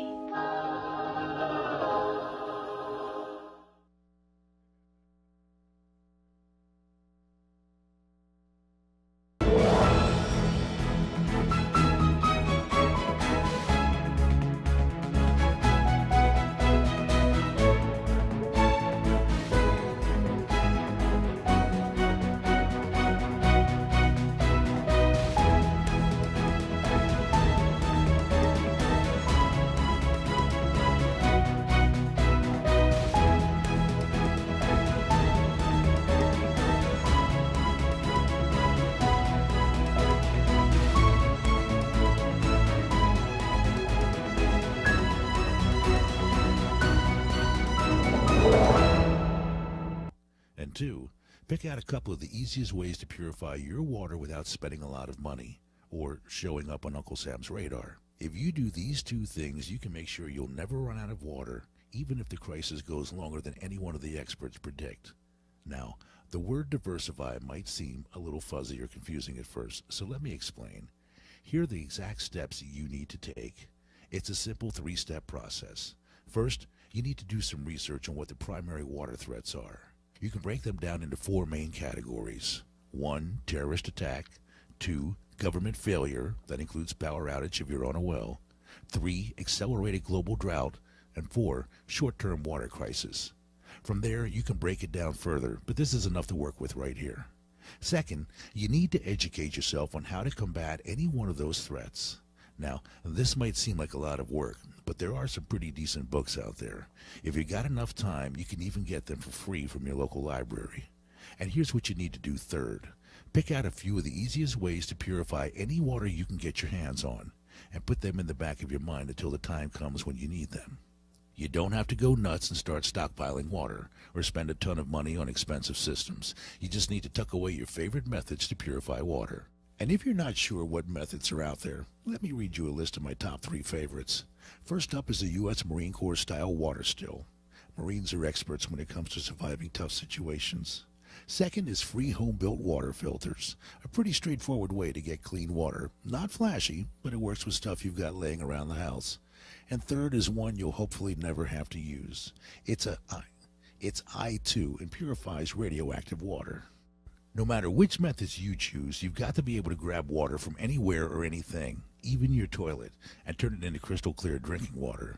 And 2, pick out a couple of the easiest ways to purify your water without spending a lot of money or showing up on Uncle Sam's radar. If you do these 2 things, you can make sure you'll never run out of water, even if the crisis goes longer than any one of the experts predict. Now, the word diversify might seem a little fuzzy or confusing at first, so let me explain. Here are the exact steps you need to take. It's a simple 3-step process. First, you need to do some research on what the primary water threats are. You can break them down into 4 main categories. 1, terrorist attack. 2, government failure. That includes power outage if you're on a well. 3, accelerated global drought. And 4, short-term water crisis. From there, you can break it down further, but this is enough to work with right here. Second, you need to educate yourself on how to combat any one of those threats. Now, this might seem like a lot of work, but there are some pretty decent books out there. If you got enough time, you can even get them for free from your local library. And here's what you need to do third. Pick out a few of the easiest ways to purify any water you can get your hands on, and put them in the back of your mind until the time comes when you need them. You don't have to go nuts and start stockpiling water, or spend a ton of money on expensive systems. You just need to tuck away your favorite methods to purify water. And if you're not sure what methods are out there, let me read you a list of my top 3 favorites. First up is the U.S. Marine Corps style water still. Marines are experts when it comes to surviving tough situations. Second is free home-built water filters. A pretty straightforward way to get clean water. Not flashy, but it works with stuff you've got laying around the house. And third is one you'll hopefully never have to use. It's I2 and purifies radioactive water. No matter which methods you choose, you've got to be able to grab water from anywhere or anything, even your toilet, and turn it into crystal clear drinking water.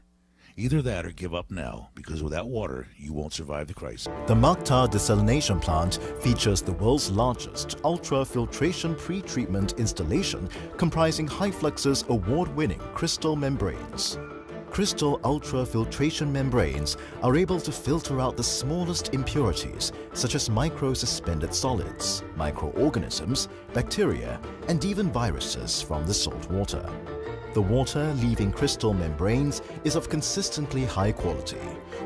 Either that or give up now, because without water, you won't survive the crisis. The Macta desalination plant features the world's largest ultrafiltration pre-treatment installation comprising HyFlux's award-winning crystal membranes. Crystal ultrafiltration membranes are able to filter out the smallest impurities, such as micro-suspended solids, microorganisms, bacteria, and even viruses from the salt water. The water leaving crystal membranes is of consistently high quality,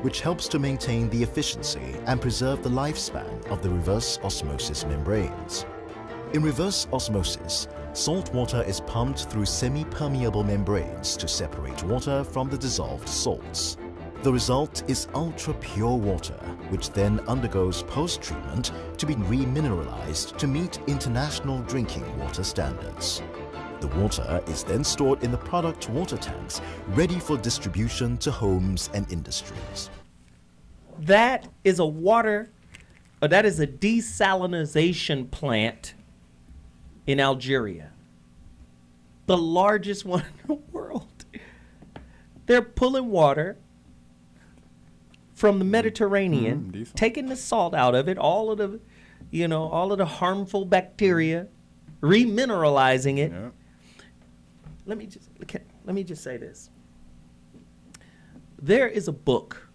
which helps to maintain the efficiency and preserve the lifespan of the reverse osmosis membranes. In reverse osmosis, salt water is pumped through semi-permeable membranes to separate water from the dissolved salts. The result is ultra-pure water, which then undergoes post-treatment to be remineralized to meet international drinking water standards. The water is then stored in the product water tanks, ready for distribution to homes and industries. That is a desalinization plant in Algeria. The largest one in the world. They're pulling water from the Mediterranean, taking the salt out of it, all of the harmful bacteria, remineralizing it. Yeah. Let me just say this. There is a book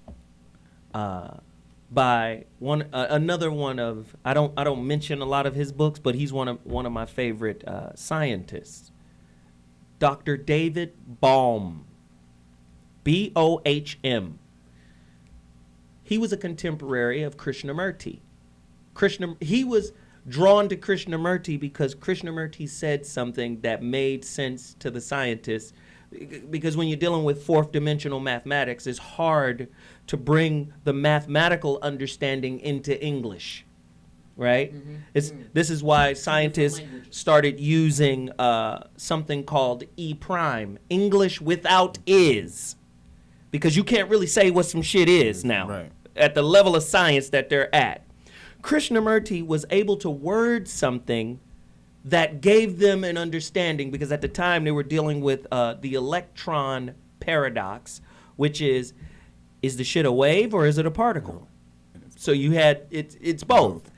by another one of I don't mention a lot of his books, but he's one of my favorite scientists, Dr. David Bohm, Bohm. He was a contemporary of Krishnamurti. He was drawn to Krishnamurti because Krishnamurti said something that made sense to the scientists, because when you're dealing with fourth dimensional mathematics, it's hard to bring the mathematical understanding into English, right? This is why scientists started using something called E prime, English without is, because you can't really say what some shit is now at the level of science that they're at. Krishnamurti was able to word something that gave them an understanding, because at the time they were dealing with the electron paradox, which is the shit a wave or is it a particle? So you had, it's both.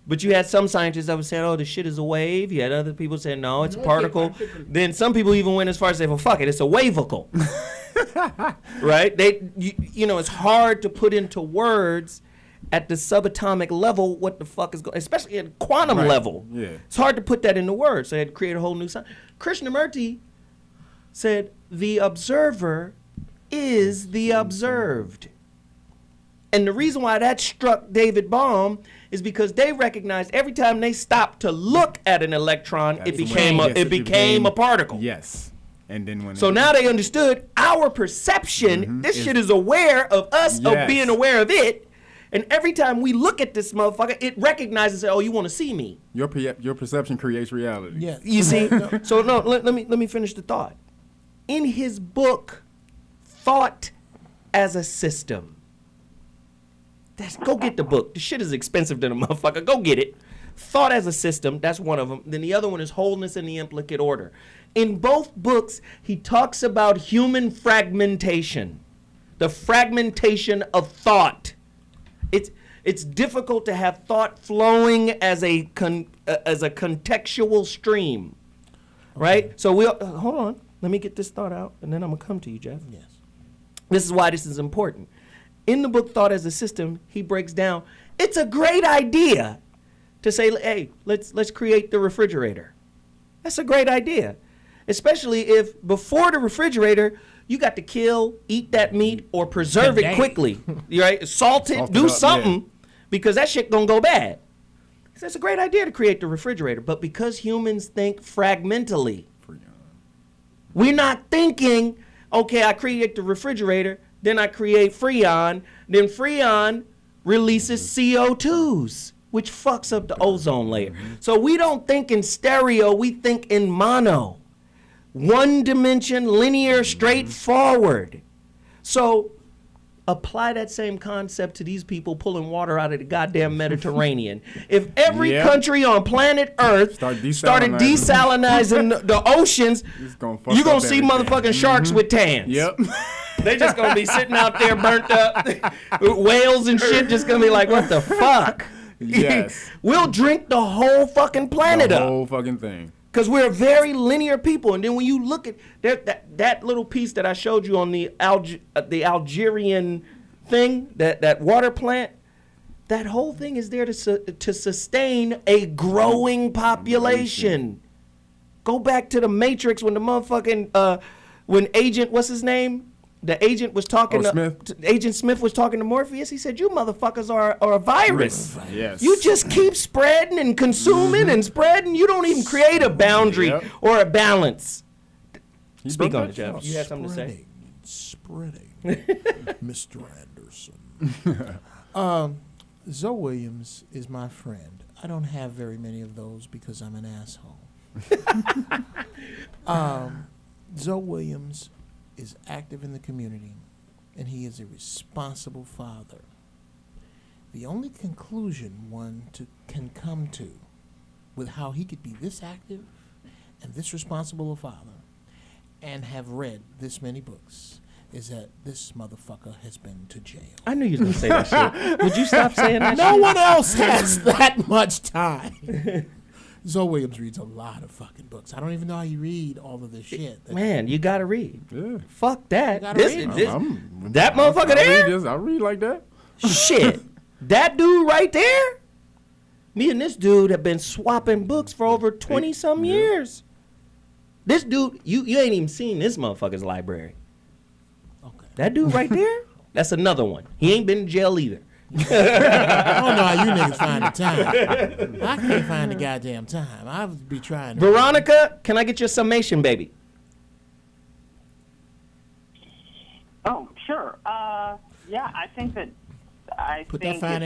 But you had some scientists that were saying, oh, the shit is a wave. You had other people saying, no, it's a particle. Then some people even went as far as saying, well, fuck it, it's a wavicle. Right? It's hard to put into words at the subatomic level what the fuck is going, especially at quantum level. Yeah. It's hard to put that into words. So they had to create a whole new science. Krishnamurti said the observer is the observed. And the reason why that struck David Bohm is because they recognized every time they stopped to look at an electron, it became a particle. Yes. And then when now they understood our perception, this shit is aware of us, of being aware of it. And every time we look at this motherfucker, it recognizes, oh, you want to see me. Your perception creates reality. Yeah. You see? So let me finish the thought. In his book, Thought as a System. Go get the book. The shit is expensive to the motherfucker. Go get it. Thought as a System, that's one of them. Then the other one is Wholeness in the Implicate Order. In both books, he talks about human fragmentation. The fragmentation of thought. It's difficult to have thought flowing as a contextual stream, right? So we'll hold on. Let me get this thought out, and then I'm gonna come to you, Jeff. Yes. This is why this is important. In the book Thought as a System, he breaks down, it's a great idea to say, hey, let's create the refrigerator. That's a great idea. Especially if before the refrigerator, you got to kill, eat that meat, or preserve it quickly. Right? Salt it, do something, because that shit gonna go bad. So it's a great idea to create the refrigerator, but because humans think fragmentally, we're not thinking, okay, I create the refrigerator, then I create Freon, then Freon releases CO2s, which fucks up the ozone layer. So we don't think in stereo, we think in mono. One dimension, linear, straightforward. So apply that same concept to these people pulling water out of the goddamn Mediterranean. If every country on planet Earth started desalinizing the oceans, you're going to see motherfucking sharks with tans. Yep. They just going to be sitting out there burnt up. Whales and shit just going to be like, what the fuck? Yes. We'll drink the whole fucking planet up. The whole fucking thing. Because we're very linear people. And then when you look at that little piece that I showed you on the Algerian thing, that water plant, that whole thing is there to sustain a growing population. Go back to the Matrix when the motherfucking, when Agent, what's his name? The agent was talking Agent Smith was talking to Morpheus. He said, you motherfuckers are a virus. Yes. You just keep spreading and consuming and spreading. You don't even create a boundary or a balance. Speak on it, Jeff. You have something to say? Spreading. Mr. Anderson. Zoe Williams is my friend. I don't have very many of those because I'm an asshole. Zoe Williams is active in the community, and he is a responsible father. The only conclusion one can come to with how he could be this active and this responsible a father and have read this many books is that this motherfucker has been to jail. I knew you was going to say that shit. Would you stop saying that No shit? one else has that much time. Zoe Williams reads a lot of fucking books. I don't even know how you read all of this shit. Man, you gotta read. Yeah. Fuck that. You gotta read. That motherfucker there? I read like that. Shit. That dude right there? Me and this dude have been swapping books for over 20-some years. This dude, you ain't even seen this motherfucker's library. Okay. That dude right there? That's another one. He ain't been in jail either. I don't know how you niggas find the time. I can't find the goddamn time. I would be trying to. Veronica, can I get your summation, baby? Oh, sure. Yeah, I think that it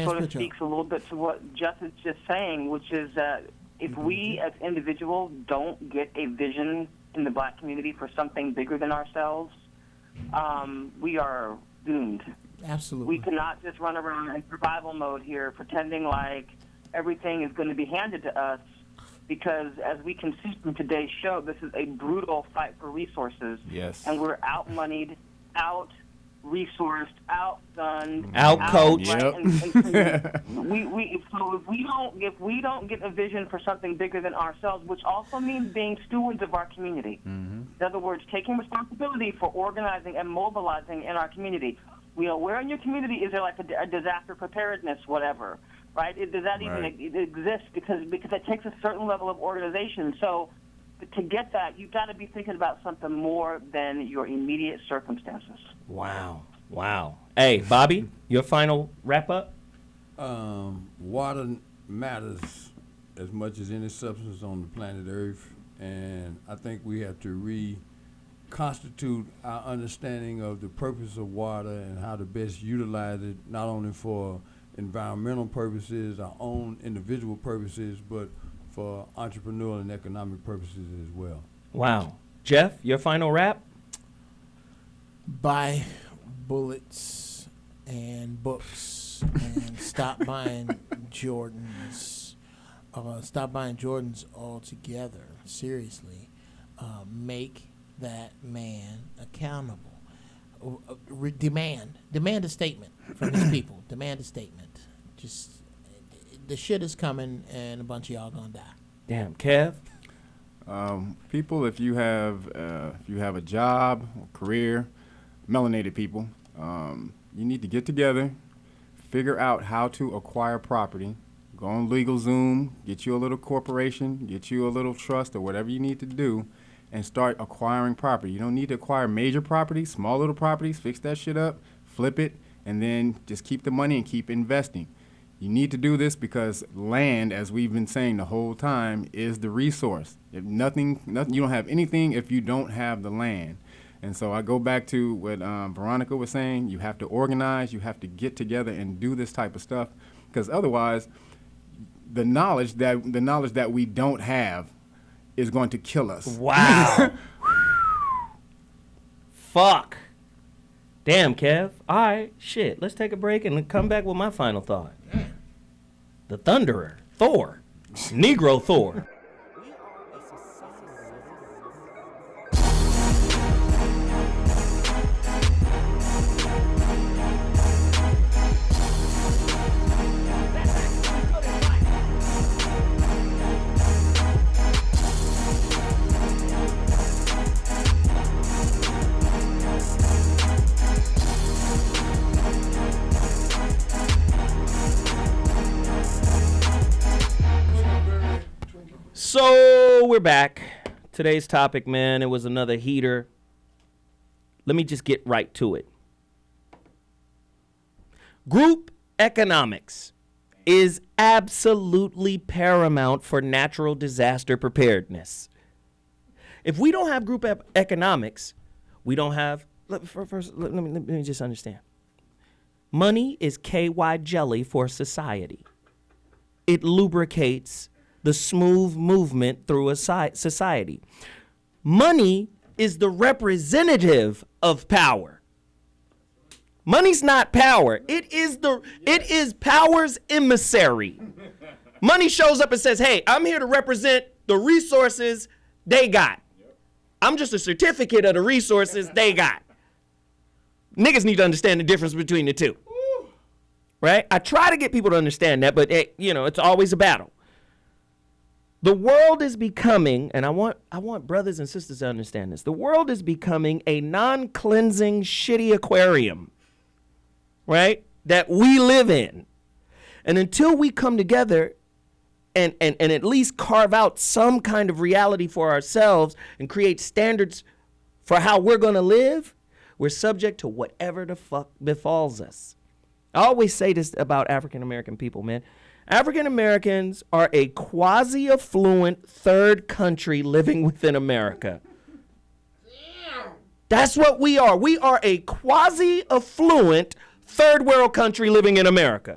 sort of speaks a little bit to what Jeff is just saying, which is that if we as individuals don't get a vision in the black community for something bigger than ourselves, we are doomed. Absolutely. We cannot just run around in survival mode here pretending like everything is going to be handed to us because, as we can see from today's show, this is a brutal fight for resources. Yes. And we're out-moneyed, out-resourced, outgunned, out-coached. Yep. So if we don't get a vision for something bigger than ourselves, which also means being stewards of our community. In other words, taking responsibility for organizing and mobilizing in our community. Where in your community is there like a disaster preparedness, whatever, right? Does that even exist? Because it takes a certain level of organization. So to get that, you've got to be thinking about something more than your immediate circumstances. Wow. Hey, Bobby, your final wrap up? Water matters as much as any substance on the planet Earth, and I think we have to reconstitute our understanding of the purpose of water and how to best utilize it, not only for environmental purposes, our own individual purposes, but for entrepreneurial and economic purposes as well. Wow. Jeff, your final wrap? Buy bullets and books and stop buying Jordans. Stop buying Jordans altogether. Seriously. Make that man accountable. Demand a statement from his people. Demand a statement. Just the shit is coming, and a bunch of y'all gonna die. Damn, Kev. People, if you have a job or career, melanated people, you need to get together, figure out how to acquire property. Go on LegalZoom, get you a little corporation, get you a little trust or whatever you need to do, and start acquiring property. You don't need to acquire major properties, small little properties, fix that shit up, flip it, and then just keep the money and keep investing. You need to do this because land, as we've been saying the whole time, is the resource. If nothing, you don't have anything if you don't have the land. And so I go back to what Veronica was saying. You have to organize. You have to get together and do this type of stuff, because otherwise, the knowledge that we don't have is going to kill us. Wow. Fuck. Damn, Kev. All right, shit. Let's take a break and come back with my final thought. The Thunderer, Thor, Negro Thor. So we're back. Today's topic, man, it was another heater. Let me just get right to it. Group economics is absolutely paramount for natural disaster preparedness. If we don't have group economics, we don't have, first, let me just understand. Money is KY jelly for society. It lubricates the smooth movement through a society. Money is the representative of power. Money's not power. It is power's emissary. Money shows up and says, hey, I'm here to represent the resources they got. I'm just a certificate of the resources they got. Niggas need to understand the difference between the two. Right? I try to get people to understand that, but it's always a battle. The world is becoming, and I want brothers and sisters to understand this, the world is becoming a non-cleansing, shitty aquarium, right, that we live in. And until we come together and at least carve out some kind of reality for ourselves and create standards for how we're going to live, we're subject to whatever the fuck befalls us. I always say this about African-American people, man. African-Americans are a quasi-affluent third country living within America. That's what we are. We are a quasi-affluent third world country living in America.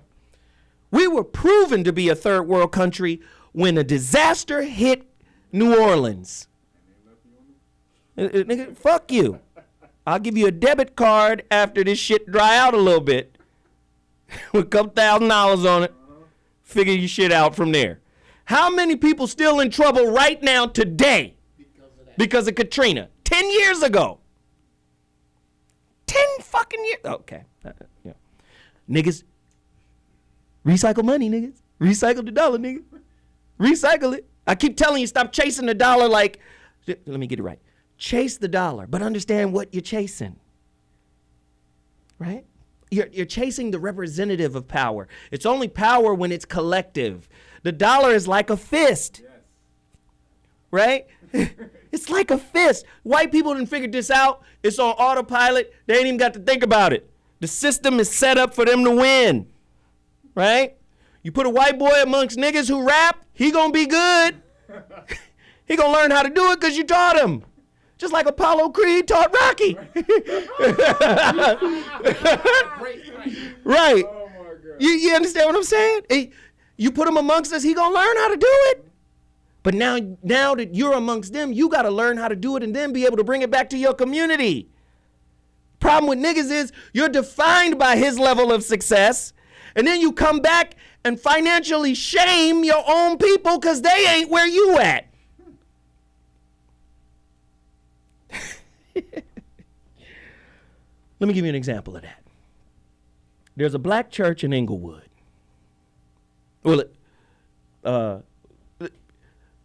We were proven to be a third world country when a disaster hit New Orleans. Nigga, fuck you. I'll give you a debit card after this shit dry out a little bit with a couple $1,000s on it. Figure your shit out from there. How many people still in trouble right now today because of Katrina? 10 years ago. 10 fucking years. Okay. Yeah. Niggas, recycle money, niggas. Recycle the dollar, nigga. Recycle it. I keep telling you, stop chasing the dollar like, let me get it right. Chase the dollar, but understand what you're chasing. Right? You're chasing the representative of power. It's only power when it's collective. The dollar is like a fist. Yes. Right? It's like a fist. White people didn't figure this out. It's on autopilot. They ain't even got to think about it. The system is set up for them to win. Right? You put a white boy amongst niggas who rap, he gonna be good. He gonna learn how to do it because you taught him. Just like Apollo Creed taught Rocky. Right. Oh my God. You understand what I'm saying? You put him amongst us, he gonna learn how to do it. But now that you're amongst them, you gotta learn how to do it and then be able to bring it back to your community. Problem with niggas is you're defined by his level of success, and then you come back and financially shame your own people because they ain't where you at. Let me give you an example of that. There's a black church in Inglewood, Well,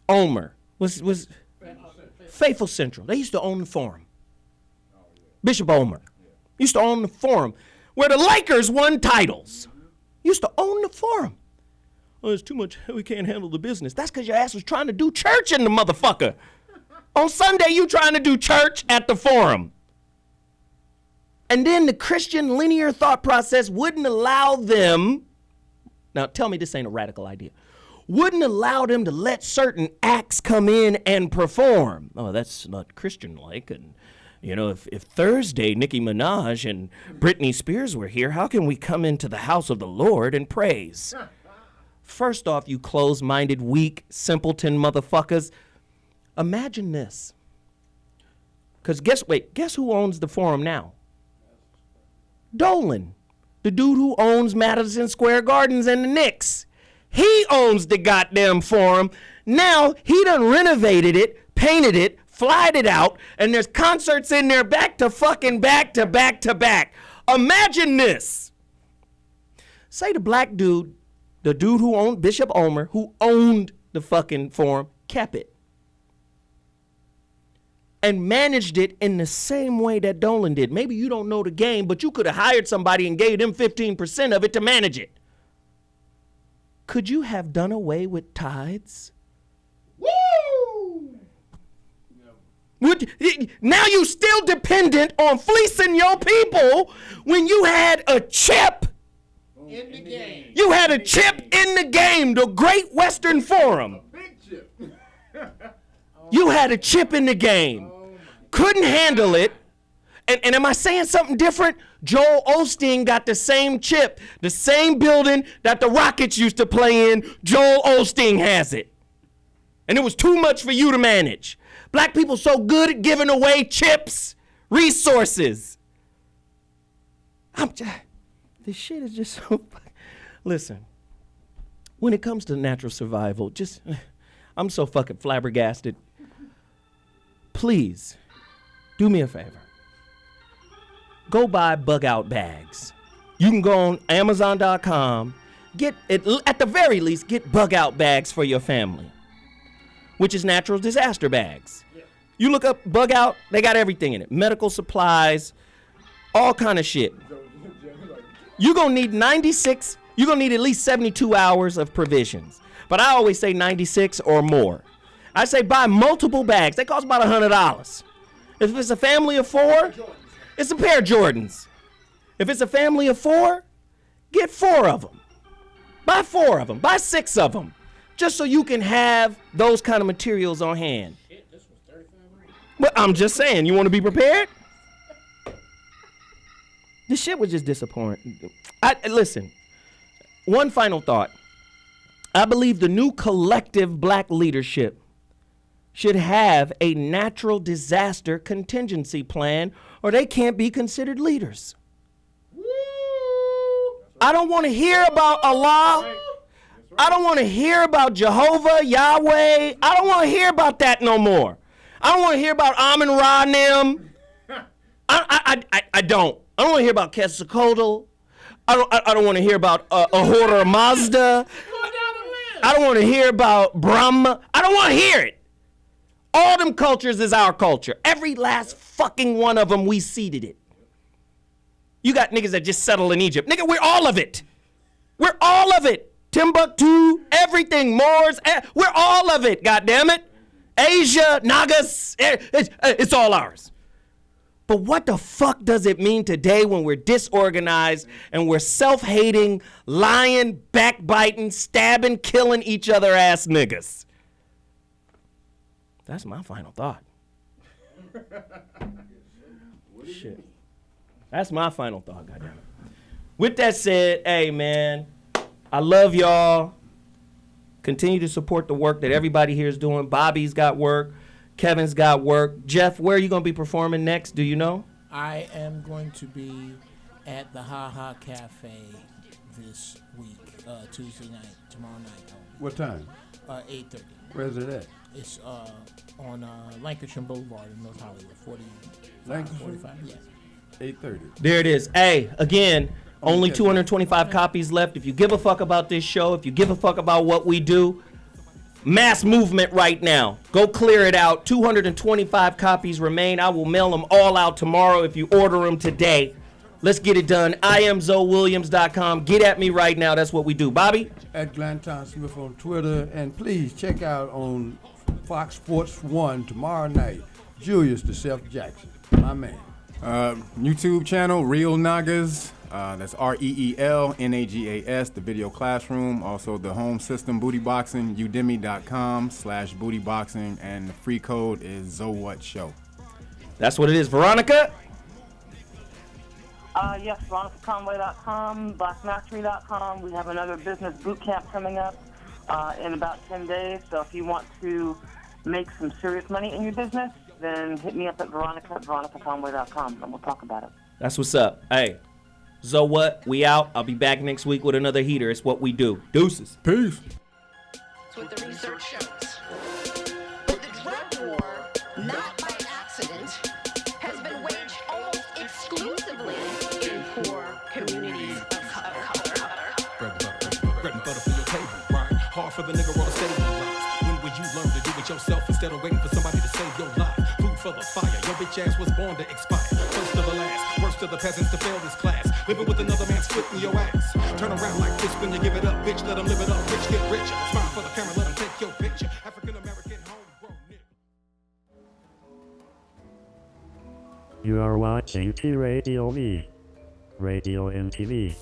Omer was Faithful Central. They used to own the Forum. Bishop Omer used to own the Forum where the Lakers won titles. Used to own the Forum. Oh, it's too much. We can't handle the business. That's because your ass was trying to do church in the motherfucker. On Sunday, you trying to do church at the Forum. And then the Christian linear thought process wouldn't allow them, now tell me this ain't a radical idea, wouldn't allow them to let certain acts come in and perform. Oh, that's not Christian-like. And, you know, if Thursday Nicki Minaj and Britney Spears were here, how can we come into the house of the Lord and praise? First off, you closed-minded, weak, simpleton motherfuckers, imagine this. Because guess who owns the Forum now? Dolan, the dude who owns Madison Square Gardens and the Knicks. He owns the goddamn Forum. Now he done renovated it, painted it, flied it out, and there's concerts in there back to back to back to back. Imagine this. Say the black dude, the dude who owned Bishop Omer, who owned the fucking Forum, kept it. And managed it in the same way that Dolan did. Maybe you don't know the game, but you could have hired somebody and gave them 15% of it to manage it. Could you have done away with tithes? Woo! Now you still dependent on fleecing your people when you had a chip in the game. You had a chip in the game, the Great Western Forum. A big chip. You had a chip in the game. Couldn't handle it. And am I saying something different? Joel Osteen got the same chip, the same building that the Rockets used to play in. Joel Osteen has it. And it was too much for you to manage. Black people so good at giving away chips, resources. This shit is just so. Listen, when it comes to natural survival, I'm so fucking flabbergasted. Please, do me a favor. Go buy bug out bags. You can go on Amazon.com, at the very least, get bug out bags for your family, which is natural disaster bags. Yeah. You look up bug out, they got everything in it. Medical supplies, all kind of shit. You're gonna need at least 72 hours of provisions. But I always say 96 or more. I say buy multiple bags. They cost about $100. If it's a family of 4, it's a pair of Jordans. If it's a family of 4, get 4 of them. Buy 4 of them. Buy 6 of them. Just so you can have those kind of materials on hand. Shit, this was 35 rings. But I'm just saying, you want to be prepared? This shit was just disappointing. Listen, one final thought. I believe the new collective black leadership should have a natural disaster contingency plan, or they can't be considered leaders. I don't want to hear about Allah. I don't want to hear about Jehovah, Yahweh. I don't want to hear about that no more. I don't want to hear about Amun Ra Nim. I don't. I don't want to hear about Quetzalcoatl. I don't want to hear about Ahura Mazda. I don't want to hear about Brahma. I don't want to hear it. All them cultures is our culture. Every last fucking one of them, we seeded it. You got niggas that just settled in Egypt. Nigga, we're all of it. We're all of it. Timbuktu, everything, Moors, we're all of it, goddammit. Asia, Nagas, it's all ours. But what the fuck does it mean today when we're disorganized and we're self-hating, lying, backbiting, stabbing, killing each other ass niggas? That's my final thought. Shit. That's my final thought, goddammit. With that said, hey, man, I love y'all. Continue to support the work that everybody here is doing. Bobby's got work. Kevin's got work. Jeff, where are you going to be performing next? Do you know? I am going to be at the Ha Ha Cafe this week, Tuesday night, tomorrow night. What time? 8:30. Where's it at? It's on Lancashire Boulevard in North Hollywood, 45, yes. 8:30. There it is. Hey, again, Only 225 copies left. If you give a fuck about this show, if you give a fuck about what we do, mass movement right now. Go clear it out. 225 copies remain. I will mail them all out tomorrow if you order them today. Let's get it done. IamZoeWilliams.com. Get at me right now. That's what we do. Bobby? At Glanton Smith on Twitter. And please check out on Fox Sports 1 tomorrow night, Julius the Chef Jackson, my man. YouTube channel, Real Nagas. That's REELNAGAS, the video classroom. Also the home system, Booty Boxing, udemy.com/bootyboxing, and the free code is ZoWhatShow. That's what it is. Veronica? Yes, VeronicaConway.com, BlackMastery.com. We have another business boot camp coming up in about 10 days. So if you want to make some serious money in your business, then hit me up at VeronicaConway.com, and we'll talk about it. That's what's up. Hey, so what? We out. I'll be back next week with another heater. It's what we do. Deuces. Peace. That's what the research shows. But the drug war, not by accident, has been waged almost exclusively in poor communities of color. Bread and butter for your table, right? Hard for the nigga roll a stable, right? When will you learn to do it yourself instead of waiting for somebody to save your life? Food for the fire, your bitch ass was born to expire. First to the last, worst of the peasants to fail this class. Living with another man's foot in your ass. Turn around like this when you give it up, bitch. Let them live it up, rich get richer. Smile for the camera, let them take your picture. African American homegrown nigga. You are watching T Radio V, Radio and TV.